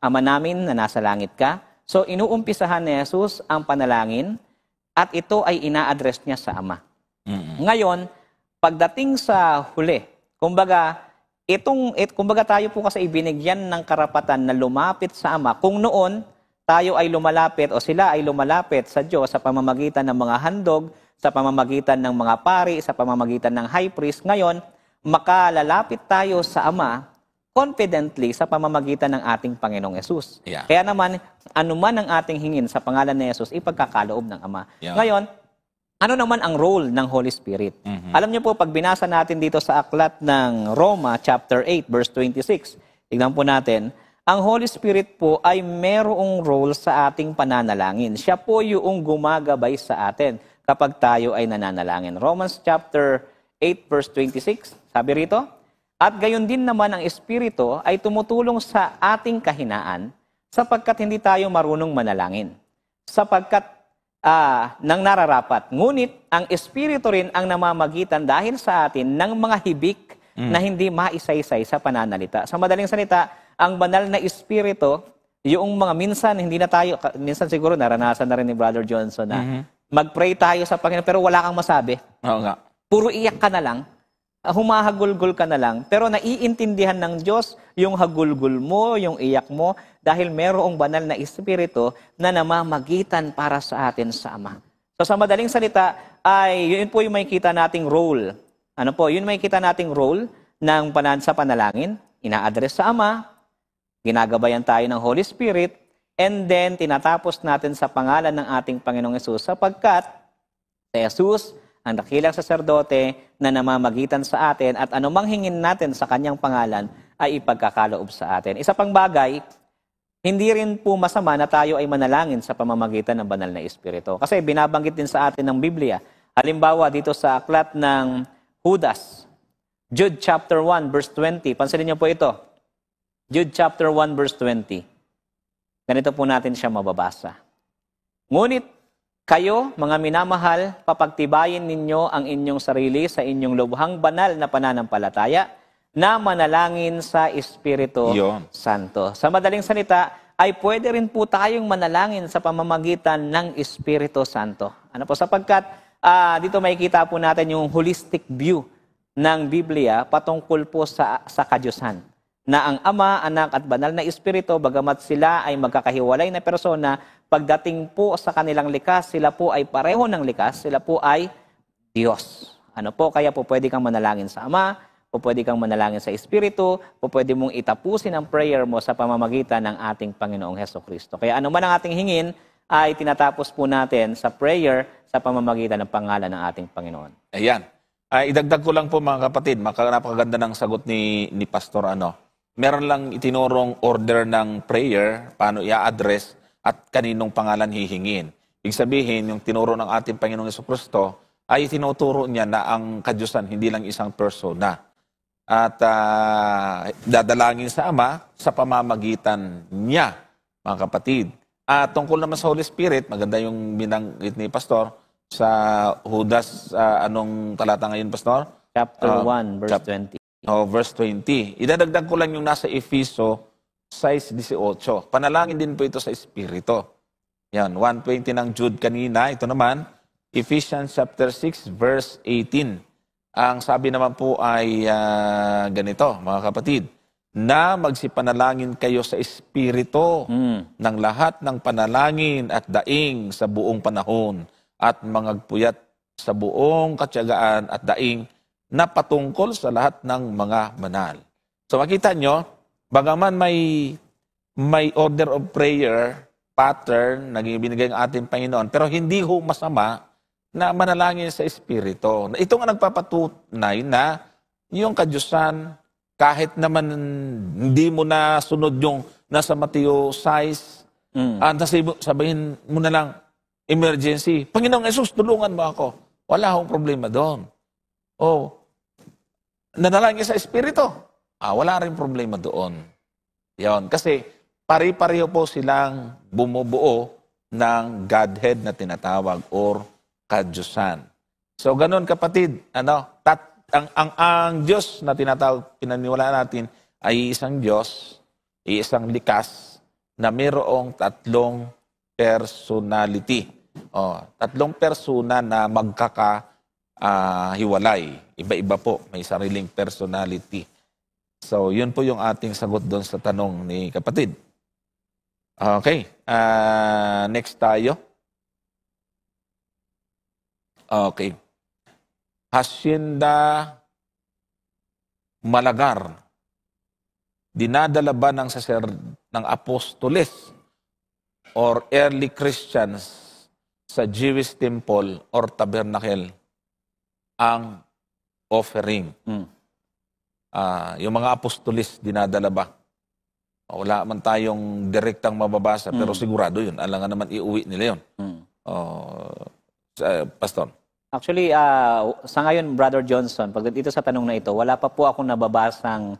Ama namin na nasa langit ka. So inuumpisahan ni Jesus ang panalangin at ito ay ina-address niya sa Ama. Ngayon, pagdating sa huli, kumbaga tayo po kasi ibinigyan ng karapatan na lumapit sa Ama. Kung noon, tayo ay lumalapit o sila ay lumalapit sa Diyos sa pamamagitan ng mga handog, sa pamamagitan ng mga pari, sa pamamagitan ng high priest. Ngayon, makalalapit tayo sa Ama confidently sa pamamagitan ng ating Panginoong Yesus. Yeah. Kaya naman, anuman ang ating hingin sa pangalan ni Yesus, ipagkakaloob ng Ama. Yeah. Ngayon, ano naman ang role ng Holy Spirit? Alam niyo po, pag binasa natin dito sa aklat ng Roma, chapter 8, verse 26, tignan po natin, ang Holy Spirit po ay merong role sa ating pananalangin. Siya po yung gumagabay sa atin kapag tayo ay nananalangin. Romans chapter 8, verse 26, sabi rito, at gayon din naman ang Espiritu ay tumutulong sa ating kahinaan sapagkat hindi tayo marunong manalangin. Sapagkat nang nararapat. Ngunit, ang Espiritu rin ang namamagitan dahil sa atin ng mga hibik na hindi maisaysay sa pananalita. Sa madaling salita, ang banal na Espiritu, yung mga minsan siguro naranasan na rin ni Brother Johnson na mag-pray tayo sa Panginoon pero wala kang masabi. Oo nga. Puro iyak ka na lang, humahagulgul ka na lang, pero naiintindihan ng Diyos yung hagulgul mo, yung iyak mo, dahil merong banal na Espiritu na namamagitan para sa atin sa Ama. So sa madaling salita, ay yun po yung makikita nating role. Ano po? Yun makikita nating role sa panalangin, ina-address sa Ama, ginagabayan tayo ng Holy Spirit, and then tinatapos natin sa pangalan ng ating Panginoong Yesus sapagkat si Jesus, ang dakilang saserdote na namamagitan sa atin at anumang hingin natin sa kanyang pangalan ay ipagkakaloob sa atin. Isa pang bagay, hindi rin po masama na tayo ay manalangin sa pamamagitan ng banal na Espiritu. Kasi binabanggit din sa atin ng Biblia. Halimbawa, dito sa aklat ng Judas, Jude chapter 1, verse 20. Pansinin niyo po ito. Jude chapter 1, verse 20. Ganito po natin siya mababasa. Ngunit, kayo, mga minamahal, papagtibayin ninyo ang inyong sarili sa inyong lubhang banal na pananampalataya na manalangin sa Espiritu Santo. Sa madaling salita, ay pwede rin po tayong manalangin sa pamamagitan ng Espiritu Santo. Ano po? Sapagkat dito makikita po natin yung holistic view ng Biblia patungkol po sa kadyusan. Na ang Ama, Anak at Banal na Espiritu, bagamat sila ay magkakahiwalay na persona, pagdating po sa kanilang likas, sila po ay pareho ng likas, sila po ay Diyos. Ano po? Kaya po pwede kang manalangin sa Ama, po pwede kang manalangin sa Espiritu, po pwede mong itapusin ang prayer mo sa pamamagitan ng ating Panginoong Hesukristo. Kaya ano man ang ating hingin, ay tinatapos po natin sa prayer sa pamamagitan ng pangalan ng ating Panginoon. Ayan. Idagdag ko lang po mga kapatid, napakaganda ng sagot ni Pastor meron lang itinurong order ng prayer, paano i-address at kaninong pangalan hihingin. Ibig sabihin, yung tinuro ng ating Panginoong Jesucristo ay tinuturo niya na ang kadyusan hindi lang isang persona. At dadalangin sa Ama sa pamamagitan niya, mga kapatid. At tungkol naman sa Holy Spirit, maganda yung binanggit ni Pastor sa Judas, anong talata ngayon, Pastor? Chapter 1, verse 20. Verse 20. Idadagdag ko lang yung nasa Efeso 6:18. Panalangin din po ito sa Espiritu. Yan, 1:20 ng Jude kanina. Ito naman, Ephesians chapter 6, verse 18. Ang sabi naman po ay ganito, mga kapatid, na magsipanalangin kayo sa Espiritu ng lahat ng panalangin at daing sa buong panahon at mangagpuyat sa buong katyagaan at daing na patungkol sa lahat ng mga banal. So makita nyo, bagaman may order of prayer, pattern, naging binigay ng ating Panginoon, pero hindi ho masama na manalangin sa Espiritu. Ito nga nagpapatunay na yung kadyusan, kahit naman hindi mo na sunod yung nasa Mateo 6, sabihin mo na lang, emergency, Panginoong Jesus, tulungan mo ako. Wala akong problema doon. Nanalangin sa Espiritu, wala rin problema doon. Yan. Kasi pari-pareho po silang bumubuo ng Godhead na tinatawag or kadyusan. So ganun kapatid, ang Diyos na tinatawag, pinaniwalaan natin ay isang Diyos, isang likas na mayroong tatlong personality. Tatlong persona na magkakahiwalay. Iba-iba po, may sariling personality. So yun po yung ating sagot doon sa tanong ni kapatid. Okay, next tayo. Okay. Hacienda Malagar. Dinadala ba ng ng apostoles or early Christians sa Jewish temple or tabernacle ang offering? Yung mga apostoles dinadala ba? Wala man tayong direktang mababasa, pero sigurado yun. Alangan naman iuwi nila yun. Pastor. Actually, sa ngayon, Brother Johnson, pagdating sa tanong na ito, wala pa po akong nababasang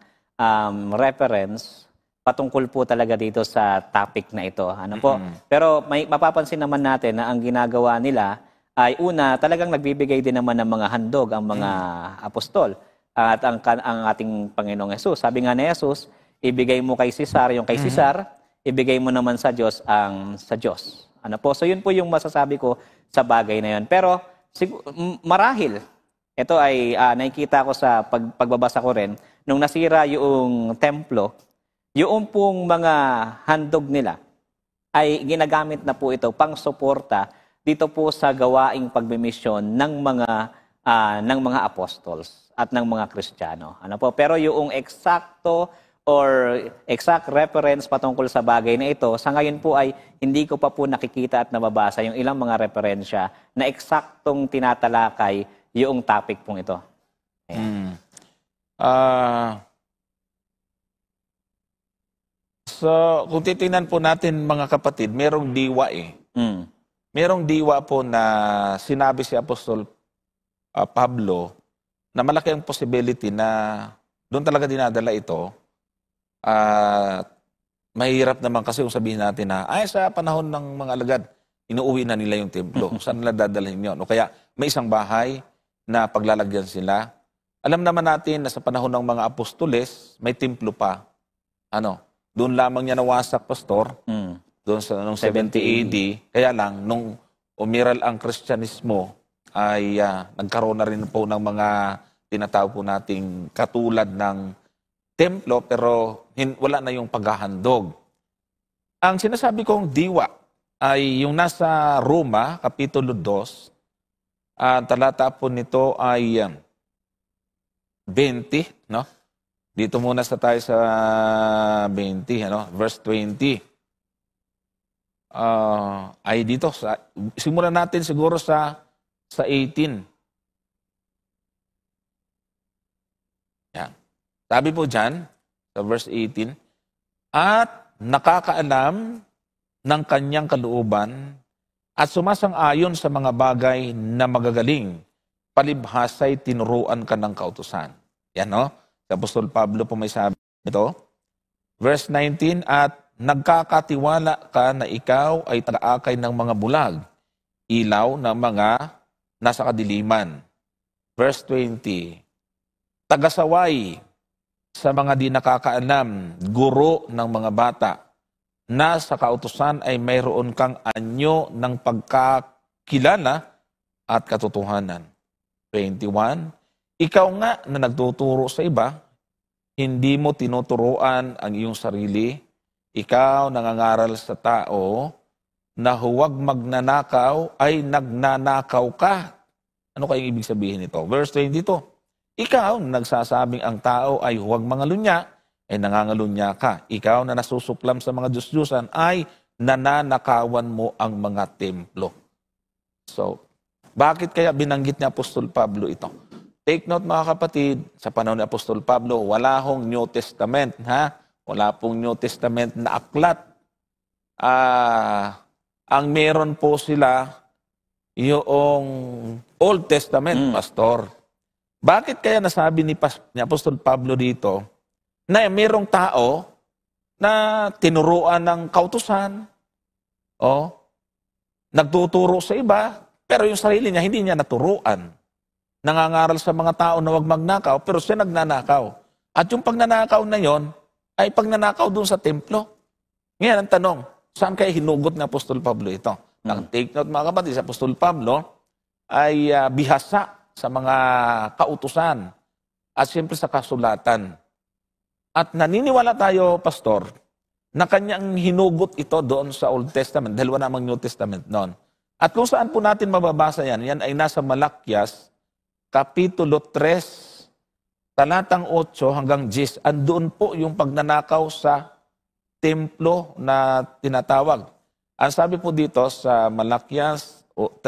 reference patungkol po talaga dito sa topic na ito. Ano po? Pero may mapapansin naman natin na ang ginagawa nila ay una, talagang nagbibigay din naman ng mga handog ang mga apostol at ang ating Panginoong Yesus. Sabi nga ni Yesus, ibigay mo kay Cesar yung kay Cesar, ibigay mo naman sa Diyos ang sa Diyos. Ano po? So yun po yung masasabi ko sa bagay na yun. Pero marahil, ito ay nakikita ko sa pagbabasa ko rin, nung nasira yung templo, yung pong mga handog nila ay ginagamit na po ito pang suporta dito po sa gawaing pagmimisyon ng mga apostles at ng mga Kristiyano. Ano po? Pero yung eksakto or exact reference patungkol sa bagay na ito, sa ngayon po ay hindi ko pa po nakikita at nababasa yung ilang mga referensya na eksaktong tinatalakay yung topic pong ito. So, kung titingnan po natin mga kapatid, merong diwa Merong diwa po na sinabi si Apostol Pablo na malaki ang possibility na doon talaga dinadala ito. Mahirap naman kasi kung sabihin natin na sa panahon ng mga alagad, inuuwi na nila yung templo. Saan nila dadalhin yun? O kaya may isang bahay na paglalagyan sila. Alam naman natin na sa panahon ng mga apostoles, may templo pa. Doon lamang niya nawasak, Pastor. Doon sa 70 AD. Kaya lang, nung umiral ang Kristyanismo, ay nagkaroon na rin po ng mga tinatawag po nating katulad ng templo, pero wala na yung paghahandog. Ang sinasabi kong diwa ay yung nasa Roma, Kapitulo 2, talata po nito ay 20, no? Dito muna tayo sa 20, verse 20. Ay dito, simulan natin siguro sa 18. Yan. Sabi po dyan, sa verse 18, at nakakaalam ng kanyang kalooban at sumasang-ayon sa mga bagay na magagaling, palibhasay tinuruan ka ng kautusan. Yan, no? Sa Apostol Pablo po may sabi ito. Verse 19, at nagkakatiwala ka na ikaw ay taga-akay ng mga bulag, ilaw ng mga nasa kadiliman. Verse 20, tagasaway sa mga di nakakaalam, guro ng mga bata, na sa kautusan ay mayroon kang anyo ng pagkakilala at katotohanan. 21, ikaw nga na nagtuturo sa iba, hindi mo tinuturuan ang iyong sarili, ikaw nangangaral sa tao na huwag magnanakaw ay nagnanakaw ka. Ano kayong ibig sabihin nito? Verse 22, ikaw na nagsasabing ang tao ay huwag mangalunya, ay nangangalunya ka. Ikaw na nasusuklam sa mga Diyos-Diyosan ay nananakawan mo ang mga templo. So, bakit kaya binanggit ni Apostol Pablo ito? Take note mga kapatid, sa panahon ni Apostol Pablo, wala hong New Testament, ha? Wala pong New Testament na aklat. Ang meron po sila yung Old Testament, Pastor. Bakit kaya nasabi ni Apostol Pablo dito na merong tao na tinuruan ng kautusan, nagtuturo sa iba, pero yung sarili niya hindi niya naturuan. Nangangaral sa mga tao na huwag magnakaw, pero siya nagnanakaw. At yung pagnanakaw na yon ay pagnanakaw doon sa templo. Ngayon ang tanong, saan kaya hinugot ng Apostol Pablo ito? Take note mga kapatid, sa Apostol Pablo ay bihasa sa mga kautusan at siyempre sa kasulatan. At naniniwala tayo, Pastor, na kanyang hinugot ito doon sa Old Testament dahil wala namang New Testament noon. At kung saan po natin mababasa yan, yan ay nasa Malakyas, Kapitulo 3, talatang 8 hanggang 10. Andoon po yung pagnanakaw sa templo na tinatawag. Ang sabi po dito sa Malakyas 3,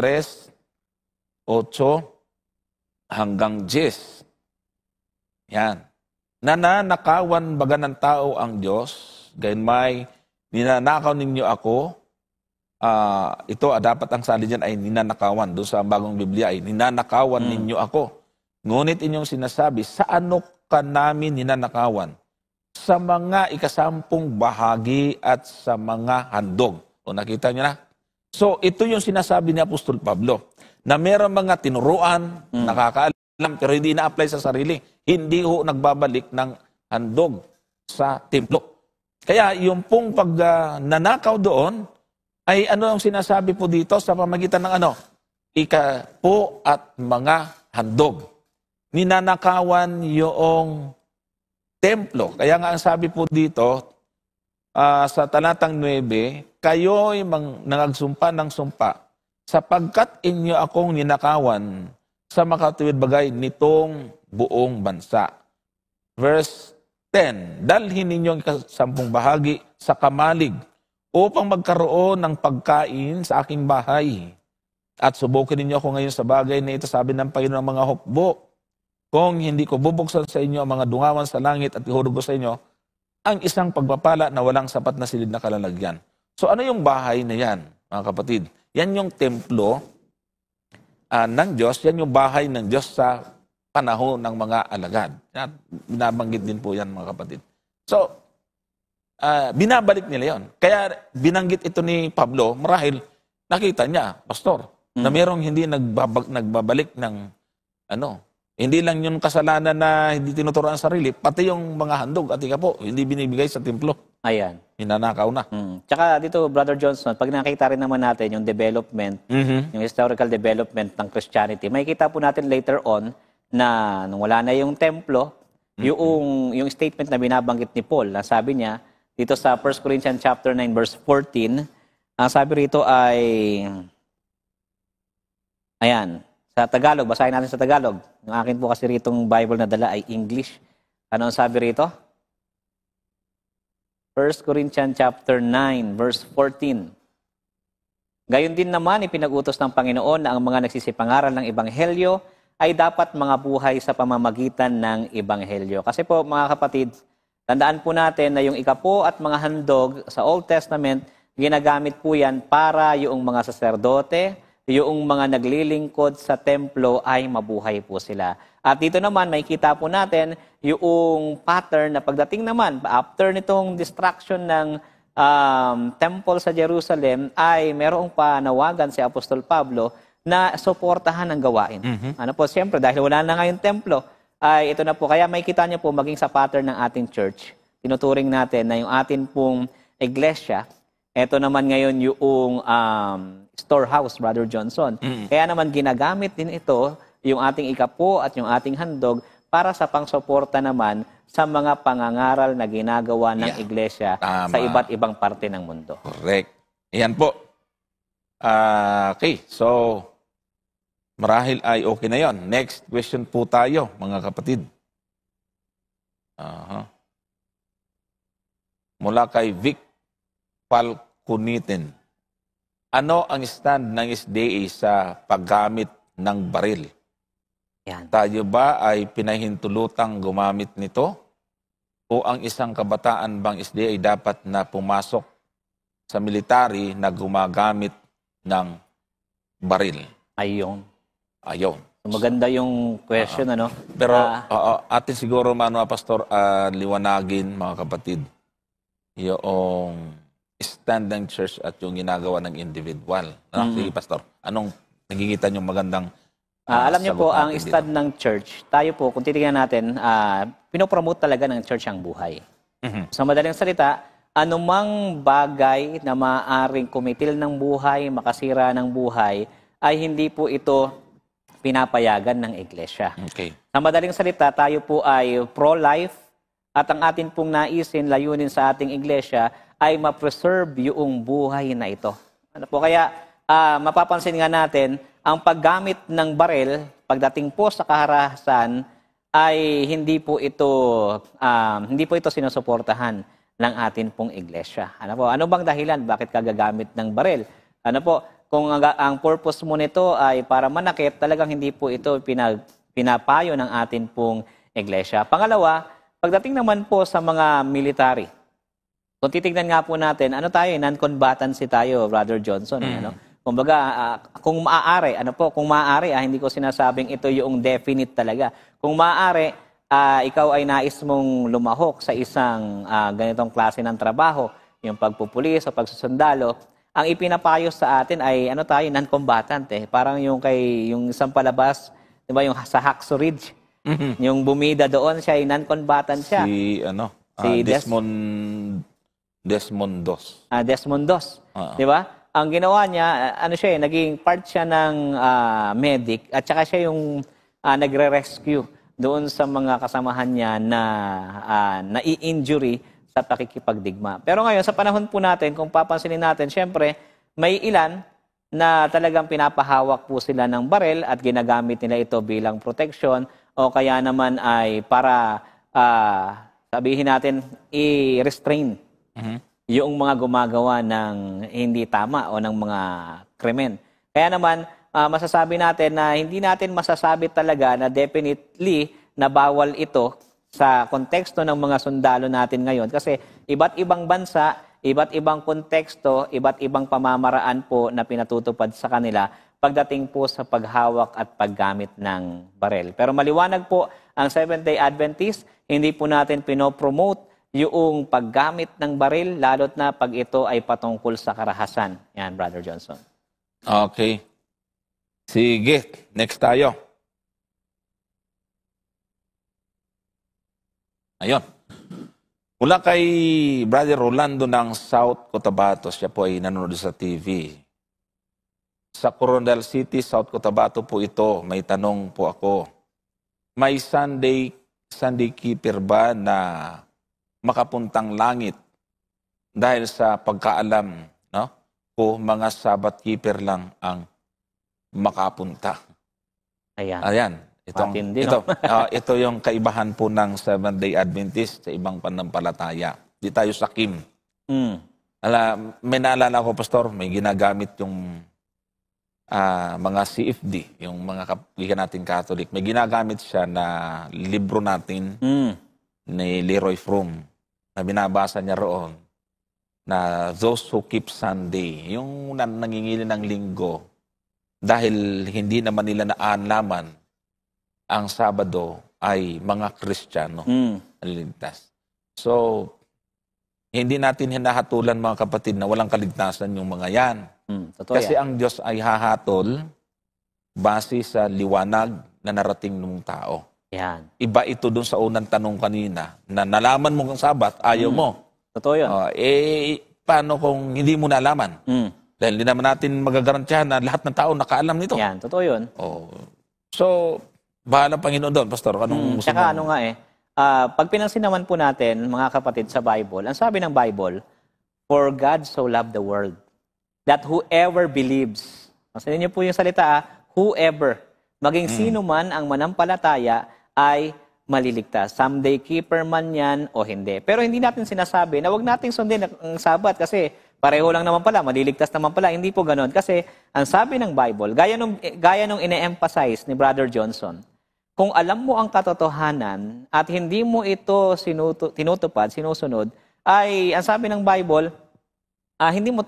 8 hanggang 10. Yan. Nananakawan baga ng tao ang Diyos, gayon may ninanakaw ninyo ako. Ito, dapat ang sali dyan ay ninanakawan. Doon sa bagong Biblia ay ninanakawan ninyo ako. Ngunit inyong sinasabi, sa ano ka namin ninanakawan? Sa mga ikasampung bahagi at sa mga handog. O nakita niyo na? So, ito yung sinasabi ni Apostol Pablo, na mayroong mga tinuruan, nakakaalam, pero hindi na-apply sa sarili. Hindi ho nagbabalik ng handog sa templo. Kaya yung pong pagnanakaw doon, ay ano ang sinasabi po dito sa pamagitan ng ano? Ika po at mga handog. Ninanakawan yung templo. Kaya nga ang sabi po dito, sa talatang 9, kayo'y nangagsumpa ng sumpa, sapagkat inyo akong ninakawan sa makatuwid bagay nitong buong bansa. Verse 10, dalhin ninyong ikasampung bahagi sa kamalig upang magkaroon ng pagkain sa aking bahay. At subukin ninyo ako ngayon sa bagay na ito, sabi ng Panginoon ng mga hukbo. Kung hindi ko bubuksan sa inyo ang mga dungawan sa langit at ihulog ko sa inyo ang isang pagpapala na walang sapat na silid na kalalagyan. So ano yung bahay na yan, mga kapatid? Yan yung templo ng Diyos, yan yung bahay ng Diyos sa panahon ng mga alagad. At binabanggit din po yan, mga kapatid. So, binabalik nila yon. Kaya binanggit ito ni Pablo, marahil nakita niya, Pastor, na merong hindi nagbabalik ng hindi lang yung kasalanan na hindi tinuturuan ang sarili, pati yung mga handog at ika po, hindi binibigay sa templo. Ayan. Hinanakaw na. Tsaka dito, Brother Johnson, pag nakita rin naman natin yung development, yung historical development ng Christianity, makikita po natin later on na nung wala na yung templo, yung statement na binabanggit ni Paul, na sabi niya, dito sa 1 Corinthians chapter 9 verse 14, ang sabi rito ay, ayan, sa Tagalog, basahin natin sa Tagalog. Yung akin po kasi ritong Bible na dala ay English. Ano ang sabi rito? 1 Corinthians chapter 9 verse 14. Gayon din naman, ipinag-utos ng Panginoon na ang mga nagsisipangaral ng Ebanghelyo ay dapat mga buhay sa pamamagitan ng Ebanghelyo. Kasi po, mga kapatid, Tandaan po natin na yung ikapo at mga handog sa Old Testament, ginagamit po yan para yung mga saserdote, yung mga naglilingkod sa templo ay mabuhay po sila. At dito naman, may kita po natin yung pattern na pagdating naman, after nitong destruction ng temple sa Jerusalem, ay merong panawagan si Apostol Pablo na suportahan ang gawain. Ano po, siyempre, dahil wala na ngayon templo, ay ito na po. Kaya may kita niyo po maging sa pattern ng ating church. Tinuturing natin na yung atin pong iglesia, ito naman ngayon yung storehouse, Brother Johnson. Kaya naman ginagamit din ito, yung ating ikapo at yung ating handog, para sa pangsuporta naman sa mga pangangaral na ginagawa ng iglesia sa iba't ibang parte ng mundo. Correct. Yan po. Okay, so marahil ay okay na yon. Next question po tayo, mga kapatid. Mula kay Vic Falconitin. Ano ang stand ng SDA sa paggamit ng baril? Yan. Tayo ba ay pinahintulutang gumamit nito? O ang isang kabataan bang SDA ay dapat na pumasok sa military na gumagamit ng baril? Ayun. Ayun. Maganda yung question, ano? Pero atin siguro, Pastor, liwanagin, mga kapatid, yung stand ng church at yung ginagawa ng individual. Sige, Pastor, anong nagigita niyong magandang alam niyo po, ang dito? stand ng church, tayo po, kung titignan natin, pinopromote talaga ng church ang buhay. Sa madaling salita, anumang bagay na maaaring kumitil ng buhay, makasira ng buhay, ay hindi po ito pinapayagan ng iglesia. Okay. Sa madaling salita, tayo po ay pro-life at ang atin pong naisin, layunin sa ating iglesia ay ma-preserve yung buhay na ito. Ano po, kaya mapapansin nga natin, ang paggamit ng baril, pagdating po sa kaharasan, ay hindi po ito sinusuportahan ng atin pong iglesia. Ano po? Ano bang dahilan? Bakit kagagamit ng baril? Ano po? Kung ang purpose mo nito ay para manakit, talagang hindi po ito pinapayo ng atin pong iglesia. Pangalawa, pagdating naman po sa mga military, kung titignan nga po natin, ano tayo, non-combatancy tayo, Brother Johnson. Ano? Kumbaga, kung maaari, hindi ko sinasabing ito yung definite talaga. Kung maaari, ikaw ay nais mong lumahok sa isang ganitong klase ng trabaho, yung pagpupulis o pagsusundalo, ang ipinapayo sa atin ay non-combatant eh. Parang yung isang palabas, 'di ba, yung sa Hacksaw Ridge. Yung bumida doon, siya ay non-combatant siya. Si Desmond Dos. Desmond Dos. 'Di ba? Ang ginawa niya, naging part siya ng medic at saka siya yung nagre-rescue doon sa mga kasamahan niya na nai-injury sa pakikipagdigma. Pero ngayon, sa panahon po natin, kung papansinin natin, syempre, may ilan na talagang pinapahawak po sila ng baril at ginagamit nila ito bilang protection o kaya naman ay para, sabihin natin, i-restrain yung mga gumagawa ng hindi tama o ng mga krimen. Kaya naman, masasabi natin na hindi natin masasabi talaga na definitely na bawal ito sa konteksto ng mga sundalo natin ngayon. Kasi iba't ibang bansa, iba't ibang konteksto, iba't ibang pamamaraan po na pinatutupad sa kanila pagdating po sa paghawak at paggamit ng barel. Pero maliwanag po ang Seventh-day Adventist, hindi po natin pinopromote yung paggamit ng baril, lalo't na pag ito ay patungkol sa karahasan. Yan, Brother Johnson. Okay. Sige, next tayo. Ayun. Mula kay Brother Rolando ng South Cotabato, siya po ay nanonood sa TV. Sa Coronadal City, South Cotabato po ito. May tanong po ako. May Sunday keeper ba na makapuntang langit dahil sa pagkaalam, no? O mga Sabbath keeper lang ang makapunta. Ayan. Ito yung kaibahan po ng Seventh-day Adventist sa ibang panampalataya. Di tayo sakim. May naalala ko, Pastor, may ginagamit yung mga CFD, yung mga kaibigan natin Catholic. May ginagamit siya na libro natin ni Leroy Froome. na binabasa niya roon na those who keep Sunday, yung nangingili ng linggo, dahil hindi naman nila naalaman ang Sabado ay mga Kristiyano ang ligtas. So, hindi natin hinahatulan mga kapatid na walang kaligtasan yung mga yan. Totoo Kasi yan. ang Diyos ay hahatol base sa liwanag na narating ng tao. Yan. Iba ito dun sa unang tanong kanina, na nalaman mo ang Sabat, ayaw mo. Totoo yun. Paano kung hindi mo nalaman? Dahil hindi naman natin magagarantiyahan na lahat ng tao nakaalam nito. Yan, totoo yun. So, bahala Panginoon doon, Pastor. Anong gusto Tsaka mo? ano nga pag pinansin naman po natin, mga kapatid, sa Bible, ang sabi ng Bible, for God so loved the world, that whoever believes, masanin niyo po yung salita, whoever, maging sino man ang manampalataya, ay maliligtas. Someday keeper man yan o hindi. Pero hindi natin sinasabi na huwag nating sundin ang Sabat kasi pareho lang naman pala, maliligtas naman pala. Hindi po ganoon. Kasi ang sabi ng Bible, gaya nung ine-emphasize ni Brother Johnson, kung alam mo ang katotohanan at hindi mo ito tinutupad, sinusunod, ay ang sabi ng Bible,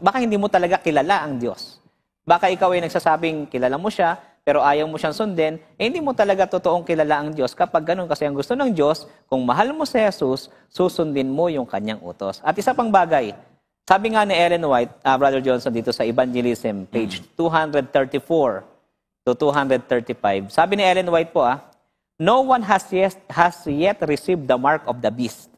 baka hindi mo talaga kilala ang Diyos. Baka ikaw ay nagsasabing kilala mo siya, pero ayaw mo siyang sundin, hindi mo talaga totoong kilala ang Diyos kapag ganun. Kasi ang gusto ng Diyos, kung mahal mo si Jesus, susundin mo yung kanyang utos. At isa pang bagay, sabi nga ni Ellen White, Brother Johnson, dito sa Evangelism, page 234 to 235, sabi ni Ellen White po, no one has yet received the mark of the beast.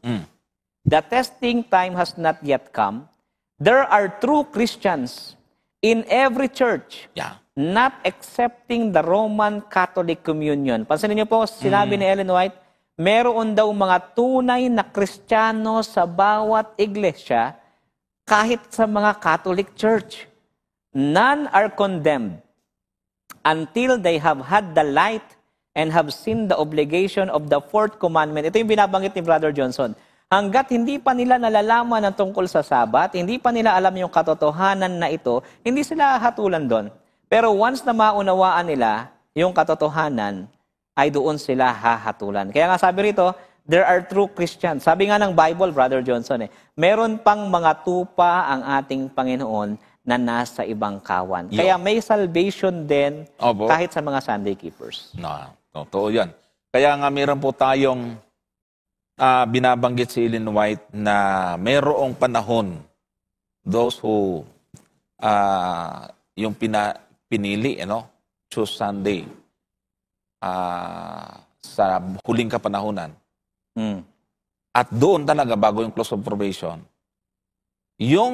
The testing time has not yet come. There are true Christians in every church, not accepting the Roman Catholic Communion. Pansinin niyo po, sinabi ni Ellen White, meron daw mga tunay na Kristiyano sa bawat iglesia, kahit sa mga Catholic Church. None are condemned until they have had the light and have seen the obligation of the fourth commandment. Ito yung binabanggit ni Brother Johnson. Hanggat hindi pa nila nalalaman ang tungkol sa Sabat, hindi pa nila alam yung katotohanan na ito, hindi sila hatulan doon. Pero once na maunawaan nila yung katotohanan, ay doon sila hahatulan. Kaya nga sabi rito, there are true Christians. Sabi nga ng Bible, Brother Johnson, meron pang mga tupa ang ating Panginoon na nasa ibang kawan. Kaya may salvation din kahit sa mga Sunday keepers. Totoo yan. Kaya nga meron po tayong binabanggit si Ellen White na mayroong panahon, those who yung pinili, choose Sunday sa huling kapanahunan. At doon talaga, bago yung close of probation, yung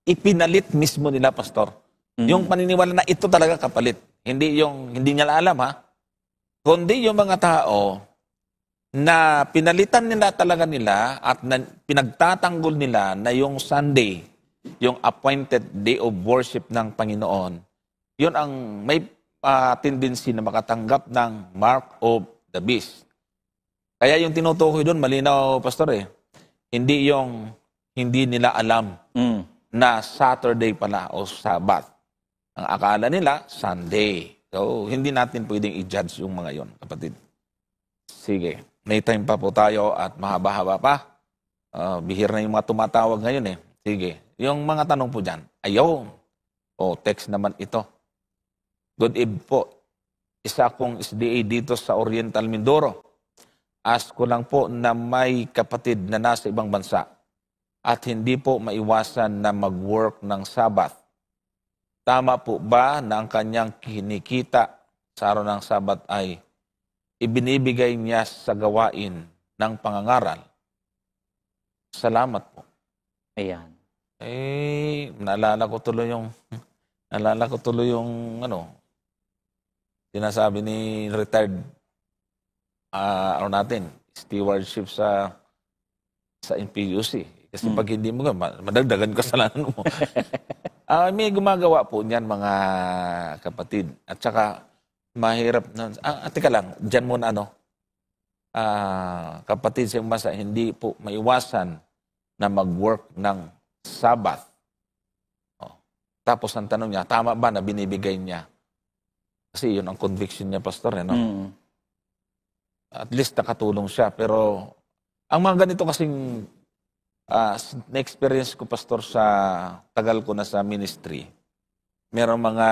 ipinalit mismo nila, Pastor, yung paniniwala na ito talaga kapalit. Hindi niya alam, kundi yung mga tao na pinalitan nila talaga nila at pinagtatanggol nila na yung Sunday, yung appointed day of worship ng Panginoon, yun ang may tendency na makatanggap ng mark of the beast. Kaya yung tinutukoy doon, malinaw, Pastor, hindi nila alam na Saturday pala o Sabat. Ang akala nila, Sunday. So, hindi natin pwedeng i-judge yung mga yon, kapatid. Sige, may time pa po tayo at mahaba-haba pa. Bihir na yung mga tumatawag ngayon Sige, yung mga tanong po dyan, ayaw. Text naman ito. Good eve po. Isa akong SDA dito sa Oriental Mindoro. Ask ko lang po na may kapatid na nasa ibang bansa at hindi po maiwasan na mag-work ng Sabat. Tama po ba na ang kanyang kinikita sa araw ng Sabat ay ibinibigay niya sa gawain ng pangangaral? Salamat po. Ayan. Naalala ko tuloy yung sinasabi ni retired stewardship sa NPUC. Kasi pag hindi mo, madagdagan kasalanan mo. May gumagawa po niyan, mga kapatid. At saka, mahirap na. Teka lang, dyan muna kapatid sa masa, hindi po maiwasan na mag-work ng Sabbath. Tapos ang tanong niya, tama ba na binibigay niya? Kasi yun ang conviction niya, Pastor. At least nakatulong siya. Pero ang mga ganito kasing Na-experience ko, Pastor, sa tagal ko na sa ministry. Merong mga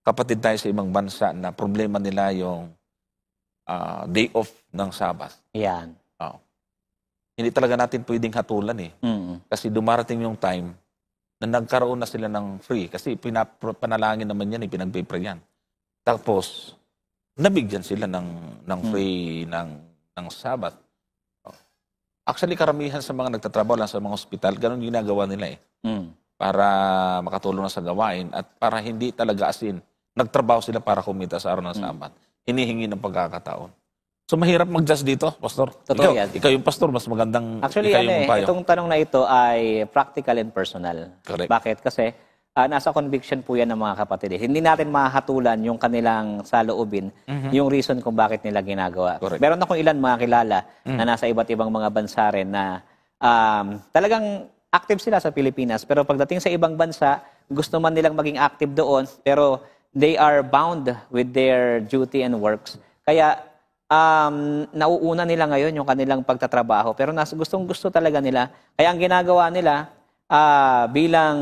kapatid tayo sa ibang bansa na problema nila yung day off ng Sabbath. Yan. Oo. Hindi talaga natin pwedeng hatulan eh. Mm. Kasi dumarating yung time na nagkaroon na sila ng free. Kasi panalangin naman yan, pinagpipray yan. Tapos, nabigyan sila ng free ng Sabbath. Actually, karamihan sa mga nagtatrabaho lang sa mga ospital, ganun ginagawa nila eh. Mm. Para makatulong na sa gawain at para hindi talaga asin. Nagtrabaho sila para kumita sa araw ng Sabat. Hinihingi ng pagkakataon. So, mahirap mag-judge dito, Pastor. Totoo yan. Ikaw yung Pastor, mas magandang Actually, ikaw yung payo. itong tanong na ito ay practical and personal. Correct. Bakit? Kasi nasa conviction po yan ng mga kapatid. Hindi natin mahatulan yung kanilang saloobin, yung reason kung bakit nila ginagawa. Correct. Meron akong ilan mga kilala na nasa iba't ibang mga bansa rin na talagang active sila sa Pilipinas. Pero pagdating sa ibang bansa, gusto man nilang maging active doon, pero they are bound with their duty and works. Kaya nauuna nila ngayon yung kanilang pagtatrabaho. Pero gustong-gusto talaga nila. Kaya ang ginagawa nila bilang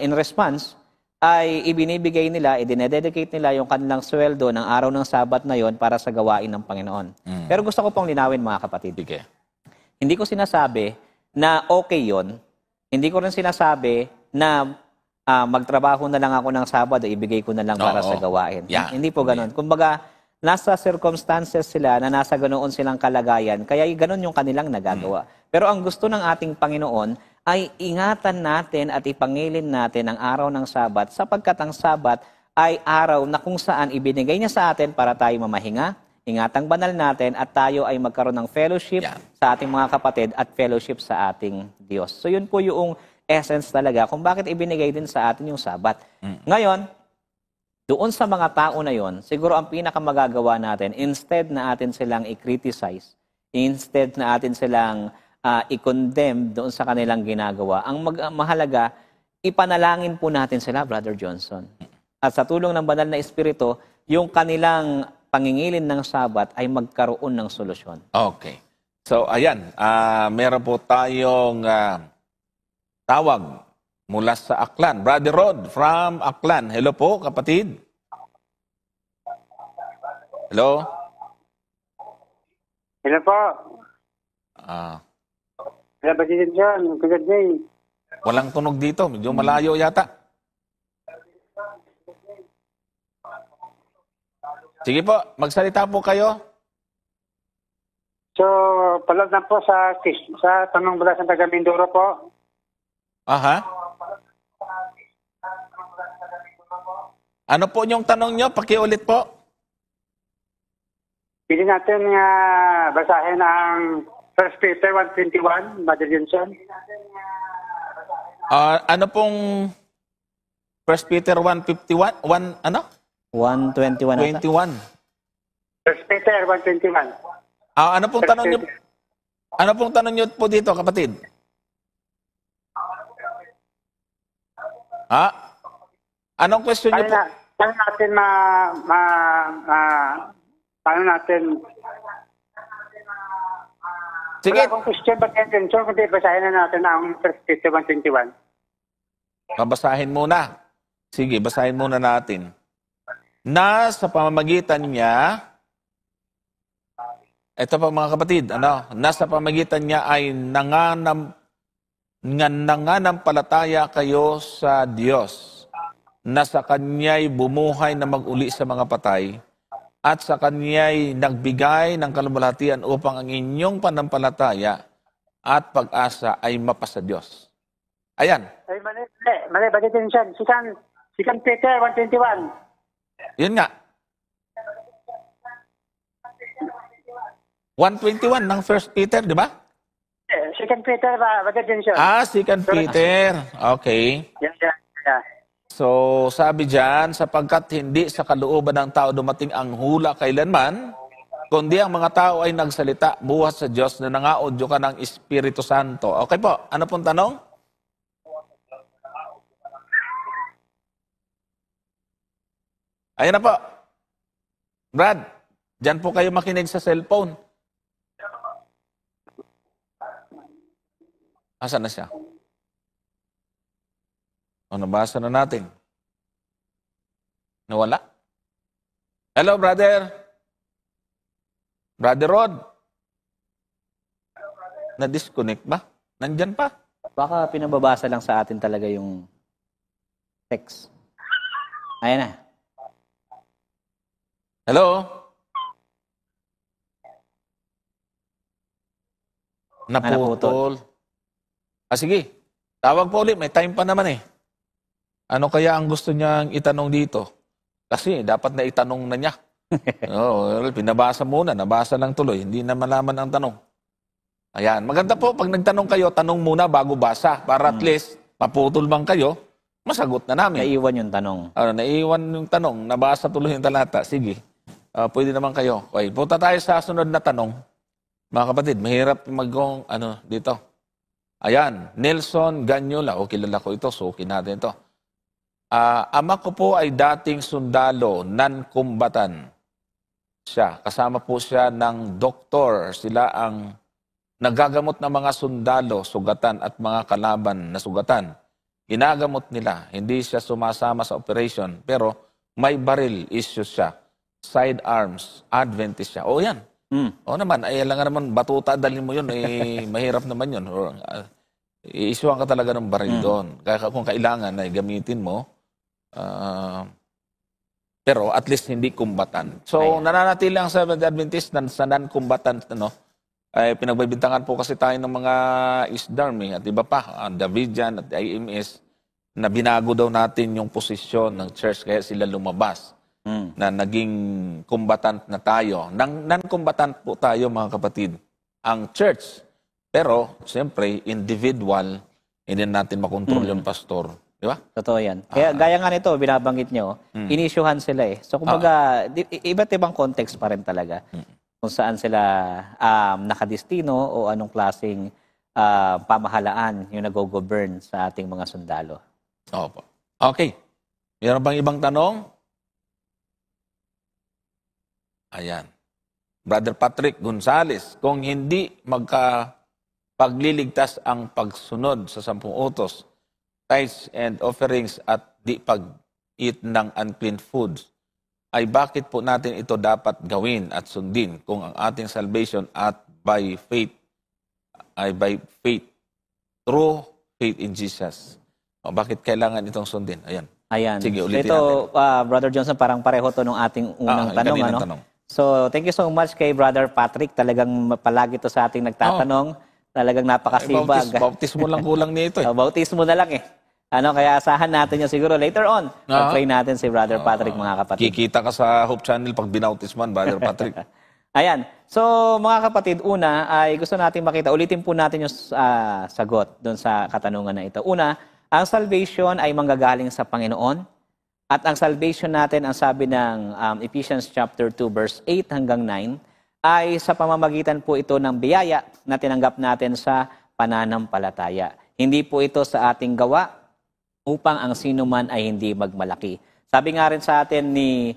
in response ay ibinibigay nila, idinededicate nila yung kanilang sweldo ng araw ng Sabat na yon para sa gawain ng Panginoon. Pero gusto ko pong linawin mga kapatid. Sige. Hindi ko sinasabi na okay yon. Hindi ko rin sinasabi na magtrabaho na lang ako ng Sabado, ibigay ko na lang para sa gawain. Yeah. Hindi po ganun. Kumbaga, nasa circumstances sila na nasa ganoon silang kalagayan, kaya ganoon yung kanilang nagagawa. Pero ang gusto ng ating Panginoon ay ingatan natin at ipangilin natin ang araw ng Sabat sapagkat ang Sabat ay araw na kung saan ibinigay niya sa atin para tayo mamahinga, ingatang banal natin at tayo ay magkaroon ng fellowship sa ating mga kapatid at fellowship sa ating Diyos. So yun po yung essence talaga kung bakit ibinigay din sa atin yung Sabat. Ngayon, doon sa mga tao na yon, siguro ang pinakamagagawa natin, instead na atin silang i-criticize, instead na atin silang i-condemn doon sa kanilang ginagawa, ang mahalaga, ipanalangin po natin sila, Brother Johnson. At sa tulong ng banal na Espiritu, yung kanilang pangingilin ng Sabat ay magkaroon ng solusyon. Okay. So, ayan. Meron po tayong tawag mula sa Aklan. Brother Rod from Aklan. Hello po, kapatid. Hello? Hello po. Hello, President John. Good day. Walang tunog dito. Medyo malayo yata. Sige po, magsalita po kayo. So, palad na po sa tanong mula sa taga Mindoro po. Aha. Ano po yung tanong nyo? Pakiulit po. Pili natin basahin ang 1 Peter 1:21, Brother Johnson. Ano pong 1 Peter 1:51? 1:21 ata. 21. 1 Peter 1:21. Ano pong tanong nyo? Ano pong tanong nyo po dito, kapatid? Anong question nyo po? Paano natin Sige. Wala akong question, Brother Johnson, kundi basahin na natin ang 1 Peter 1:21. Babasahin muna. Sige, basahin muna natin. Na sa pamamagitan niya, ito pa mga kapatid, nasa pamamagitan niya ay nananampalataya kayo sa Diyos, na sa Kanya'y bumuhay na mag-uli sa mga patay, at sa Kanya'y nagbigay ng kalumbalhatian upang ang inyong panampalataya at pag-asa ay mapasa Diyos. Ayan. Ay, mali, Brother Johnson. Second Peter 1:21. Yun nga. 1:21 ng 1 Peter, di ba? Second Peter, Brother Johnson. 2 Peter. Okay. Yeah. So, sabi diyan, sapagkat hindi sa kalooban ng tao dumating ang hula kailanman, kundi ang mga tao ay nagsalita buhat sa Diyos na nangaudyo ka ng Espiritu Santo. Okay po, ano pong tanong? Ayan na po. Brad, diyan po kayo makinig sa cellphone. Asan na siya? O, nabasa na natin. Nawala? Hello, brother. Brother Rod. Na-disconnect ba? Nandyan pa? Baka pinababasa lang sa atin talaga yung text. Ayan na. Hello? Naputol. Sige. Tawag po ulit. May time pa naman eh. Ano kaya ang gusto niyang itanong dito? Kasi dapat na itanong na niya. Oo, pinabasa muna. Nabasa lang tuloy. Hindi na malaman ang tanong. Ayan. Maganda po, pag nagtanong kayo, tanong muna bago basa. Para at least, maputol bang kayo, masagot na namin. Naiwan yung tanong. Naiwan yung tanong. Nabasa tuloy yung talata. Sige. Pwede naman kayo. Okay. Punta tayo sa sunod na tanong. Mga kapatid, mahirap dito. Ayan. Nelson Ganyula. O, kilala ko ito. Sukin natin ito. Ama ko po ay dating sundalo, non-kumbatan siya. Kasama po siya ng doktor. Sila ang nagagamot ng mga sundalo, sugatan at mga kalaban na sugatan. Ginagamot nila. Hindi siya sumasama sa operation. Pero may baril issue siya. Sidearms, Adventist siya. O yan. O naman, ay lang naman, batuta, dalhin mo yun. Mahirap naman yun. I-issuean ka talaga ng baril doon. Kaya kung kailangan ay gamitin mo, pero at least hindi kumbatan. So, nananatili ang Seventh Adventist sa non-combatant, ay pinagbibintangan po kasi tayo ng mga East Army at iba pa, Davidian at IMS, na binago daw natin yung posisyon ng church kaya sila lumabas na naging combatant na tayo. Non-combatant po tayo, mga kapatid, ang church. Pero, siyempre, individual, hindi natin makontrol yung pastor. Di ba? Totoo yan. Kaya gaya nga nito, binabanggit nyo, inisyuhan sila eh. So kumbaga, iba't ibang context pa rin talaga. Kung saan sila nakadistino o anong klaseng pamahalaan yung nag-govern sa ating mga sundalo. Opo. Okay. Meron bang ibang tanong? Ayan. Brother Patrick Gonzales, kung hindi pagliligtas ang pagsunod sa 10 utos, tithes and offerings at di pag-eat ng unclean foods, ay bakit po natin ito dapat gawin at sundin kung ang ating salvation at by faith through faith in Jesus? O, bakit kailangan itong sundin? Ayan. Sige, ulitin ito, natin. Brother Johnson, parang pareho to nung ating unang tanong. Tanong. So, thank you so much kay Brother Patrick. Talagang palagi to sa ating nagtatanong. Talagang napakasibag. Bautismo lang kulang nito eh. Bautismo na lang eh. Kaya asahan natin yun siguro later on. Pag-pray natin si Brother Patrick, mga kapatid. Kikita ka sa Hope Channel pag binautisman, Brother Patrick. Ayan. So, mga kapatid, una ay gusto natin makita, ulitin po natin yung sagot doon sa katanungan na ito. Una, ang salvation ay manggagaling sa Panginoon. At ang salvation natin, ang sabi ng Ephesians chapter 2, verse 8 hanggang 9, ay sa pamamagitan po ito ng biyaya na tinanggap natin sa pananampalataya. Hindi po ito sa ating gawa upang ang sino man ay hindi magmalaki. Sabi nga rin sa atin ni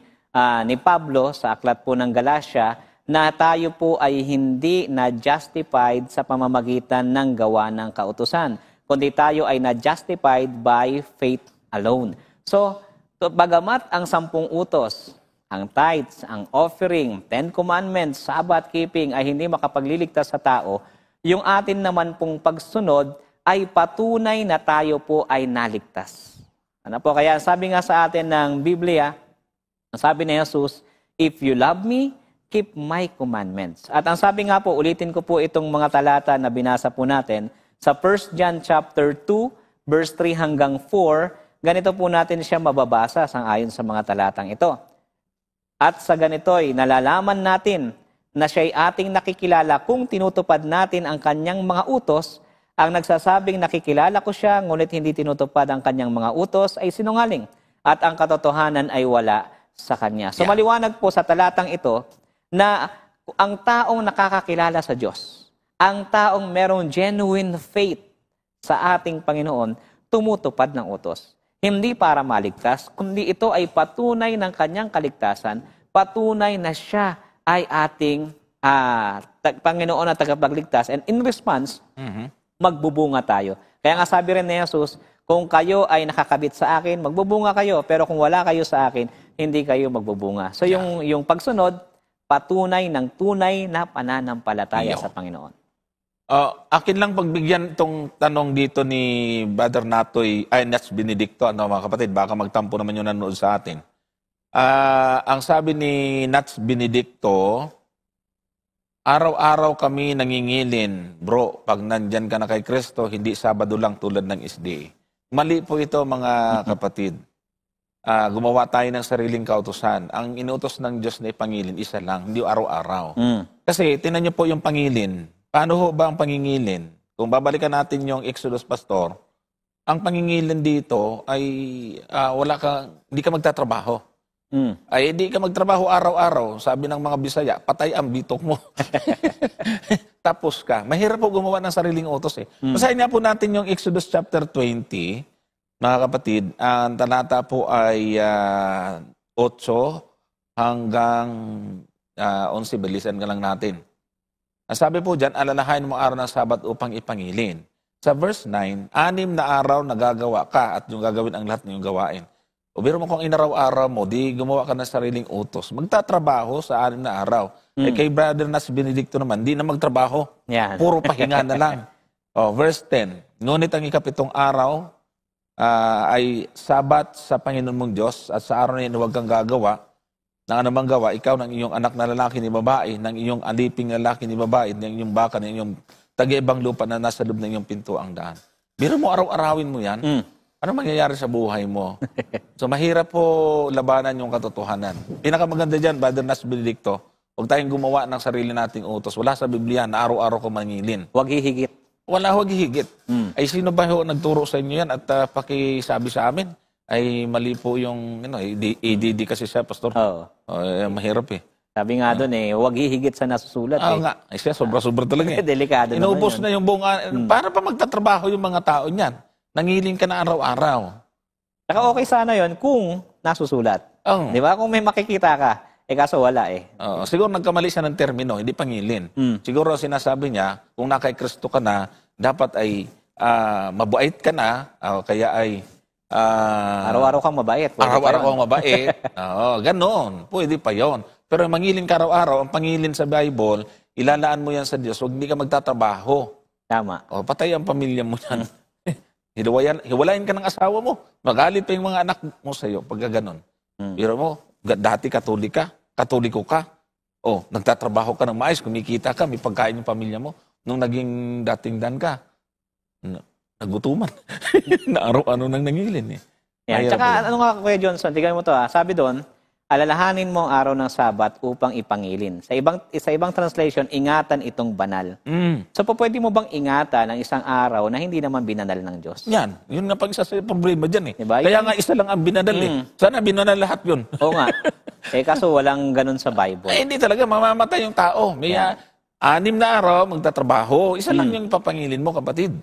Pablo sa aklat po ng Galatia na tayo po ay hindi na-justified sa pamamagitan ng gawa ng kautusan, kundi tayo ay na-justified by faith alone. So, bagamat ang 10 utos, ang tithes, ang offering, 10 commandments, Sabbath keeping ay hindi makapagliligtas sa tao, yung atin naman pong pagsunod ay patunay na tayo po ay naligtas. Kaya sabi nga sa atin ng Biblia, sabi ni Jesus, if you love me, keep my commandments. At ang sabi nga po, ulitin ko po itong mga talata na binasa po natin, sa 1 John chapter 2, verse 3 hanggang 4, ganito po natin siya mababasa ayon sa mga talatang ito. At sa ganito'y nalalaman natin na siya'y ating nakikilala kung tinutupad natin ang kanyang mga utos. Ang nagsasabing nakikilala ko siya, ngunit hindi tinutupad ang kanyang mga utos ay sinungaling. At ang katotohanan ay wala sa kanya. So maliwanag po sa talatang ito na ang taong nakakakilala sa Diyos, ang taong merong genuine faith sa ating Panginoon, tumutupad ng utos. Hindi para maligtas, kundi ito ay patunay ng kanyang kaligtasan, patunay na siya ay ating Panginoon at tagapagligtas. And in response, magbubunga tayo. Kaya nga sabi rin ni Jesus, kung kayo ay nakakabit sa akin, magbubunga kayo. Pero kung wala kayo sa akin, hindi kayo magbubunga. So yung pagsunod, patunay ng tunay na pananampalataya sa Panginoon. Akin lang pagbigyan itong tanong dito ni Brother Natoy, Nats Benedicto, mga kapatid, baka magtampo naman yung nanonood sa atin. Ang sabi ni Nats Benedicto, araw-araw kami nangingilin, bro, pag nandyan ka na kay Kristo, hindi Sabado lang tulad ng SDA. Mali po ito mga kapatid. Gumawa tayo ng sariling kautusan. Ang inutos ng Diyos na ipangilin, isa lang, hindi araw-araw. Kasi tinan niyo po yung pangilin. Paano ho ba ang pangingilin? Kung babalikan natin yung Exodus, Pastor, ang pangingilin dito ay hindi ka magtatrabaho. Ay hindi ka magtrabaho araw-araw. Sabi ng mga Bisaya, patay ang bitok mo. Tapos ka. Mahirap po gumawa ng sariling utos eh. Basahin nga po natin yung Exodus chapter 20, mga kapatid. Ang talata po ay 8 hanggang 11. Bilisan ka lang natin. Ang sabi po dyan, alalahanin mo araw ng Sabat upang ipangilin. Sa verse 9, 6 na araw nagagawa ka at yung gagawin ang lahat ng iyong gawain. O biro mo kung inaraw-araw mo, di gumawa ka ng sariling utos. Magtatrabaho sa 6 na araw. Kay Brother Nas Benedicto naman, di na magtrabaho. Puro pahinga na lang. Verse 10, ngunit ang ikapitong araw ay Sabat sa Panginoon mong Diyos at sa araw na yun huwag kang gagawa ng anumang gawa, ikaw ng iyong anak na lalaki ni babae, ng iyong aliping lalaki ni babae, ng iyong baka, ng iyong taga-ibang lupa na nasa loob ng iyong pinto ang daan. Biro mo araw-arawin mo yan, ano mangyayari sa buhay mo? So mahirap po labanan yung katotohanan. Pinakamaganda dyan, Brother Nas Benedicto, huwag tayong gumawa ng sarili nating utos. Wala sa Biblia na araw-araw ko mangilin. Huwag hihigit. Wala, huwag hihigit. Ay sino ba ho nagturo sa inyo yan at pakisabi sa amin? Ay mali po yung ADD kasi siya, Pastor. Mahirap eh. Sabi nga doon huwag hihigit sa nasusulat. Nga. Ay siya, sobra-sobra talaga eh. Delikado Inubos naman na yung buong... Para pa magtatrabaho yung mga tao niyan. Nangiling ka na araw-araw. Saka okay sana yon kung nasusulat. Di ba? Kung may makikita ka. Kaso wala eh. Siguro nagkamali siya ng termino, hindi pangilin. Siguro sinasabi niya, kung nakay Kristo ka na, dapat ay mabait ka na, kaya ay araw-araw kang mabait. Araw-araw kang mabait. Ganon. Pwede pa yon. Pero mangilin ka araw-araw, ang pangilin sa Bible, ilalaan mo yan sa Diyos, huwag hindi ka magtatrabaho. Tama. Patay ang pamilya mo yan. Hiwalayin ka ng asawa mo. Magalit pa yung mga anak mo sa iyo pag ganon. Pero mo, dati katoliko ka. Nagtatrabaho ka ng maayos, kumikita ka, may pagkain yung pamilya mo. Nung naging dating dan ka, nagutuman. Na araw-ano nang nangilin eh. Tsaka ano nga Kuya Johnson, tignan mo to sabi doon, alalahanin mo ang araw ng Sabat upang ipangilin. Sa ibang translation, ingatan itong banal. So pwede mo bang ingatan ang isang araw na hindi naman binanal ng Diyos? Yan. Yun nga pag isa sa problema dyan eh. Diba? Kaya nga isa lang ang binanal eh. Sana binanal lahat yun. Oo nga. Kaso walang ganun sa Bible. Hindi talaga. Mamamatay yung tao. May 6 na araw magtatrabaho. Isa lang yung papangilin mo, kapatid.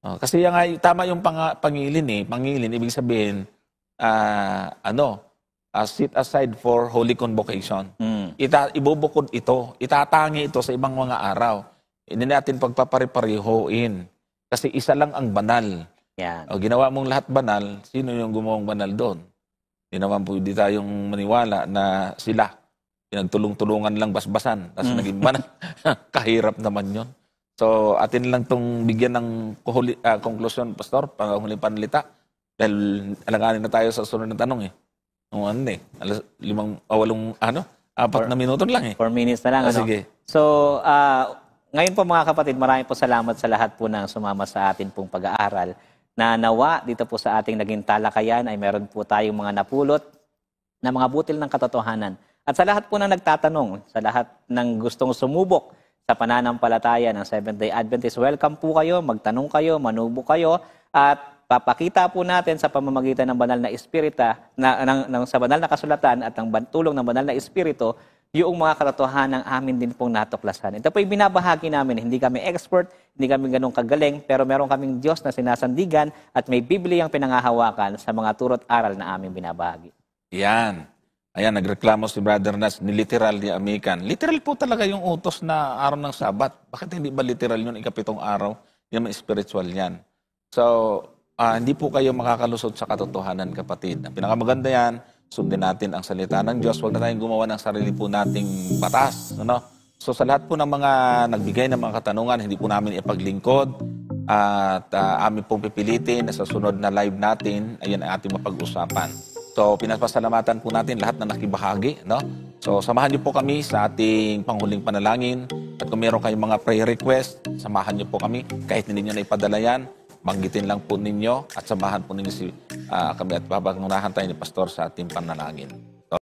Kasi nga, tama yung pangilin eh. Pangilin, ibig sabihin, set aside for holy convocation. Ibubukod ito. Itatangi ito sa ibang mga araw. Hindi natin pagpapare-parehoin. Kasi isa lang ang banal. Ginawa mong lahat banal, sino yung gumawang banal doon? Hindi naman pwede tayong maniwala na sila. Pinagtulong-tulungan lang basbasan. Tapos naging banal. Kahirap naman yun. So, atin lang itong bigyan ng konklusyon, Pastor, panghuling panalita. Dahil alanganin na tayo sa sunod na tanong eh. 4 na minuto lang eh. 4 minutes na lang. Sige. So, ngayon po mga kapatid, maraming po salamat sa lahat po ng sumama sa atin pong pag-aaral. Na nawa dito po sa ating naging talakayan ay meron po tayong mga napulot na mga butil ng katotohanan. At sa lahat po na nagtatanong, sa lahat ng gustong sumubok sa pananampalataya ng Seventh-day Adventist, welcome po kayo, magtanong kayo, manubo kayo, at papakita po natin sa pamamagitan ng banal na espiritu, sa banal na kasulatan at ng tulong ng banal na espiritu, yung mga katotohanan ng amin din pong natuklasan. Ito po yung binabahagi namin. Hindi kami expert, hindi kami ganun kagaling, pero meron kaming Diyos na sinasandigan at may Bibliyang pinangahawakan sa mga turot aral na aming binabahagi. Yan. Ayan, nagreklamo si Brother Nas, niliteral ni Amican. Literal po talaga yung utos na araw ng Sabat. Bakit hindi ba literal yun, ikapitong araw? Yan naman spiritual yan. So, hindi po kayo makakalusot sa katotohanan, kapatid. Ang pinakamaganda yan, sundin natin ang salita ng Diyos. Huwag na tayong gumawa ng sarili po nating batas. Ano? So sa lahat po ng mga nagbigay ng mga katanungan, hindi po namin ipaglingkod at amin pong pipilitin na sa sunod na live natin, ayan ang ating mapag-usapan. So pinapasalamatan po natin lahat na nakibahagi. No? So samahan niyo po kami sa ating panghuling panalangin at kung meron kayong mga prayer request, samahan niyo po kami. Kahit hindi niyo na ipadala yan, banggitin lang po ninyo at samahan po ninyo kami at babangunahan tayo ni Pastor sa ating panalangin.